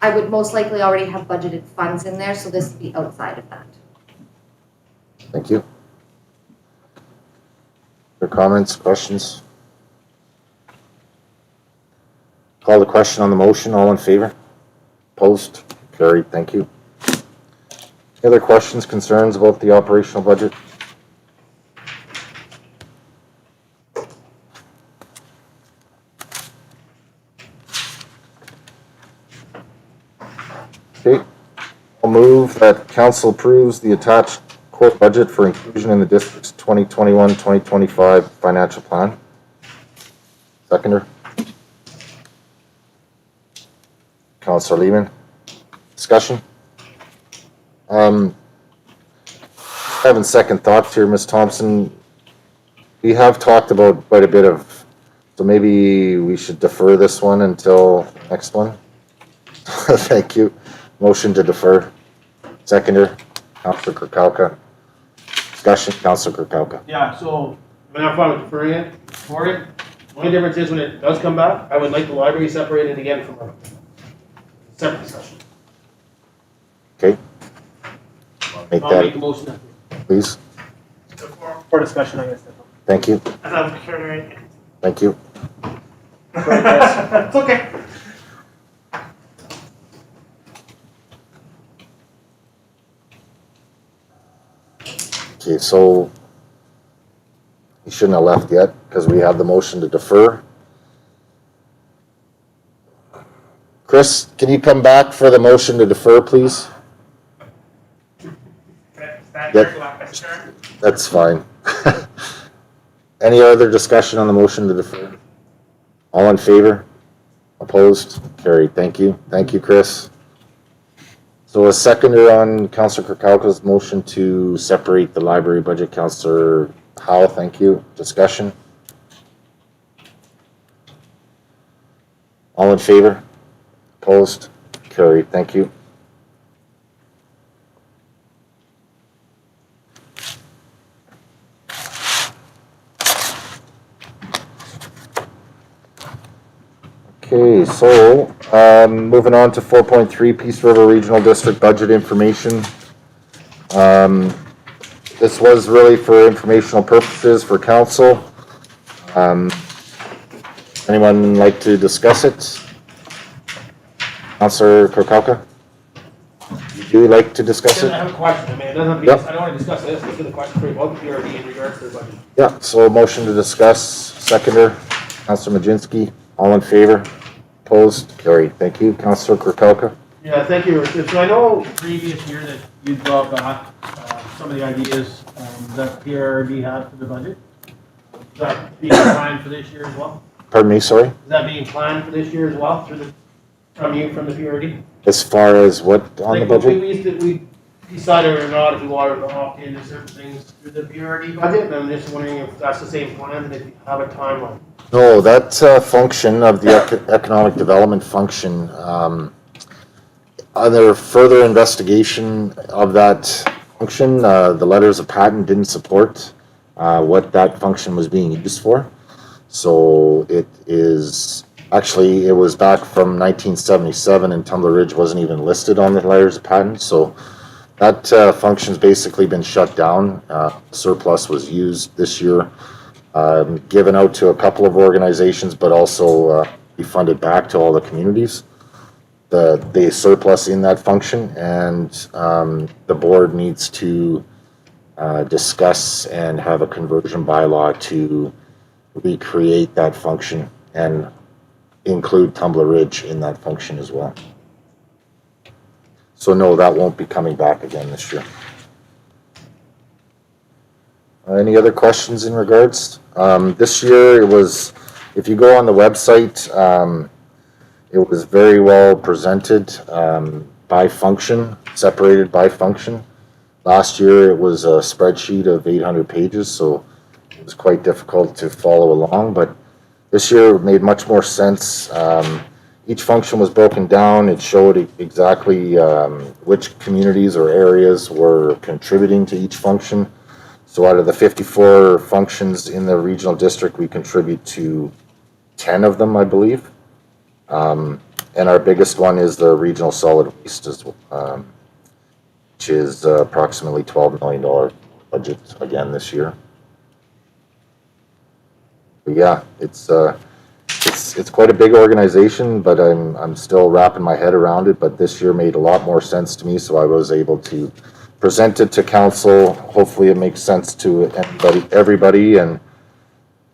I would most likely already have budgeted funds in there, so this would be outside of that. Thank you. Other comments, questions? Call the question on the motion. All in favor? Opposed? Carried. Thank you. Any other questions, concerns about the operational budget? Okay. I'll move that council approves the attached core budget for inclusion in the district's 2021-2025 financial plan. Seconder. Councillor Lehman. Discussion. Having second thoughts here, Ms. Thompson. We have talked about quite a bit of, so maybe we should defer this one until next one. Thank you. Motion to defer. Seconder, Councillor Kirkowka. Discussion, Councillor Kirkowka. Yeah, so I'm not fine with deferring it for it. The only difference is when it does come back, I would like the library separated again from our separate discussion. Okay. Make I'll make that, a motion. please. For discussion, I guess. Thank you. I thought we carried it. Thank you. It's okay. Okay, so he shouldn't have left yet because we have the motion to defer. Chris, can you come back for the motion to defer, please? That's fine. Any other discussion on the motion to defer? All in favor? Opposed? Carried. Thank you. Thank you, Chris. So a seconder on Councillor Kirkowska's motion to separate the library budget. Councillor Howe, thank you. Discussion? All in favor? Opposed? Carried. Thank you. Okay, so moving on to 4.3 Peace River Regional District budget information. This was really for informational purposes for council. Anyone like to discuss it? Councillor Kirkowska? Would you like to discuss it? I have a question. I mean, it doesn't have to be, Yep. I don't want to discuss this. This is a question for you about the PRD in regards to the budget. Yeah, so motion to discuss, seconder, Councillor Majinski, all in favor? Opposed? Carried. Thank you. Councillor Kirkowska? Yeah, thank you, Richard. So I know previous year that you brought back some of the ideas that PRD had for the budget. Is that being planned for this year as well? Pardon me, sorry? Is that being planned for this year as well from you, from the PRD? As far as what on the budget? We decided or not if we wanted to opt into certain things through the PRD budget, and I'm just wondering if that's the same plan and if you have a timeline. No, that function of the economic development function, under further investigation of that function, the letters of patent didn't support what that function was being used for. So it is, actually, it was back from 1977 and Tumbler Ridge wasn't even listed on the letters of patent. So that function's basically been shut down. Surplus was used this year. Given out to a couple of organizations, but also be funded back to all the communities. The surplus in that function, and the board needs to discuss and have a conversion bylaw to recreate that function and include Tumbler Ridge in that function as well. So no, that won't be coming back again this year. Any other questions in regards? This year it was, if you go on the website, it was very well presented by function, separated by function. Last year it was a spreadsheet of 800 pages, so it was quite difficult to follow along, but this year it made much more sense. Each function was broken down. It showed exactly which communities or areas were contributing to each function. So out of the 54 functions in the regional district, we contribute to 10 of them, I believe. And our biggest one is the regional solid waste, which is approximately $12 million budget again this year. But yeah, it's quite a big organization, but I'm still wrapping my head around it. But this year made a lot more sense to me, so I was able to present it to council. Hopefully it makes sense to everybody, and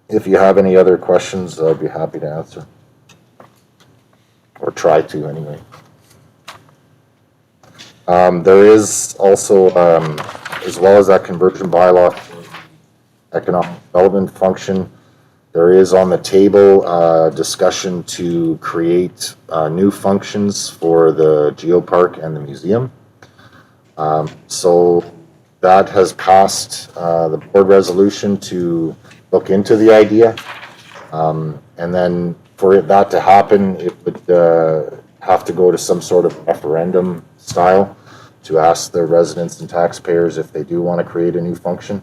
if you have any other questions, I'd be happy to answer. Or try to, anyway. There is also, as well as that conversion bylaw, economic development function, there is on the table discussion to create new functions for the geopark and the museum. So that has passed the board resolution to look into the idea. And then for that to happen, it would have to go to some sort of referendum style to ask the residents and taxpayers if they do want to create a new function.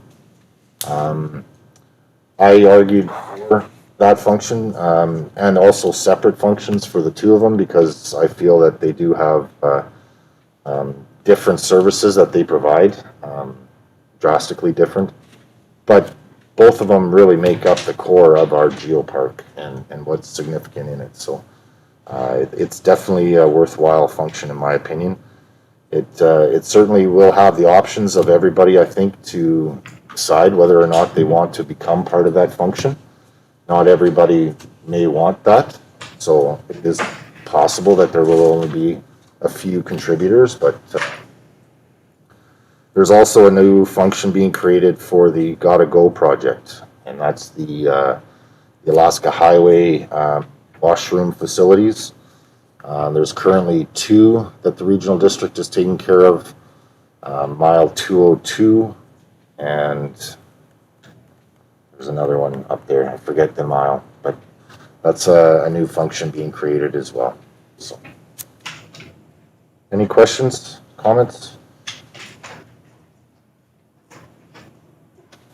I argued for that function and also separate functions for the two of them because I feel that they do have different services that they provide, drastically different. But both of them really make up the core of our geopark and what's significant in it. So it's definitely a worthwhile function in my opinion. It certainly will have the options of everybody, I think, to decide whether or not they want to become part of that function. Not everybody may want that, so it is possible that there will only be a few contributors, but there's also a new function being created for the Gotta Go project, and that's the Alaska Highway washroom facilities. There's currently 2 that the regional district is taking care of, mile 202, and there's another one up there, I forget the mile, but that's a new function being created as well. So, any questions, comments?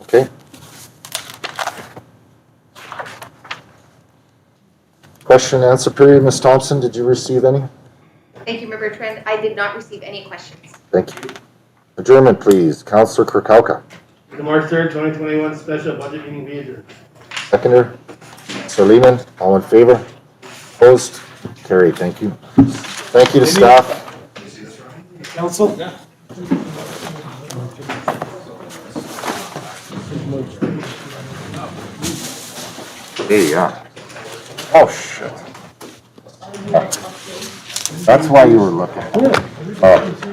Okay. Question and answer period, Ms. Thompson, did you receive any? Thank you, Member Trent. I did not receive any questions. Thank you. Adjournment, please. Councillor Kirkowka. The March 3rd, 2021 special budget meeting be adjourned. Seconder. Sir Lehman, all in favor? Opposed? Carried, thank you. Thank you to staff. Council? Hey, yeah. Oh, shit. That's why you were looking. Oh.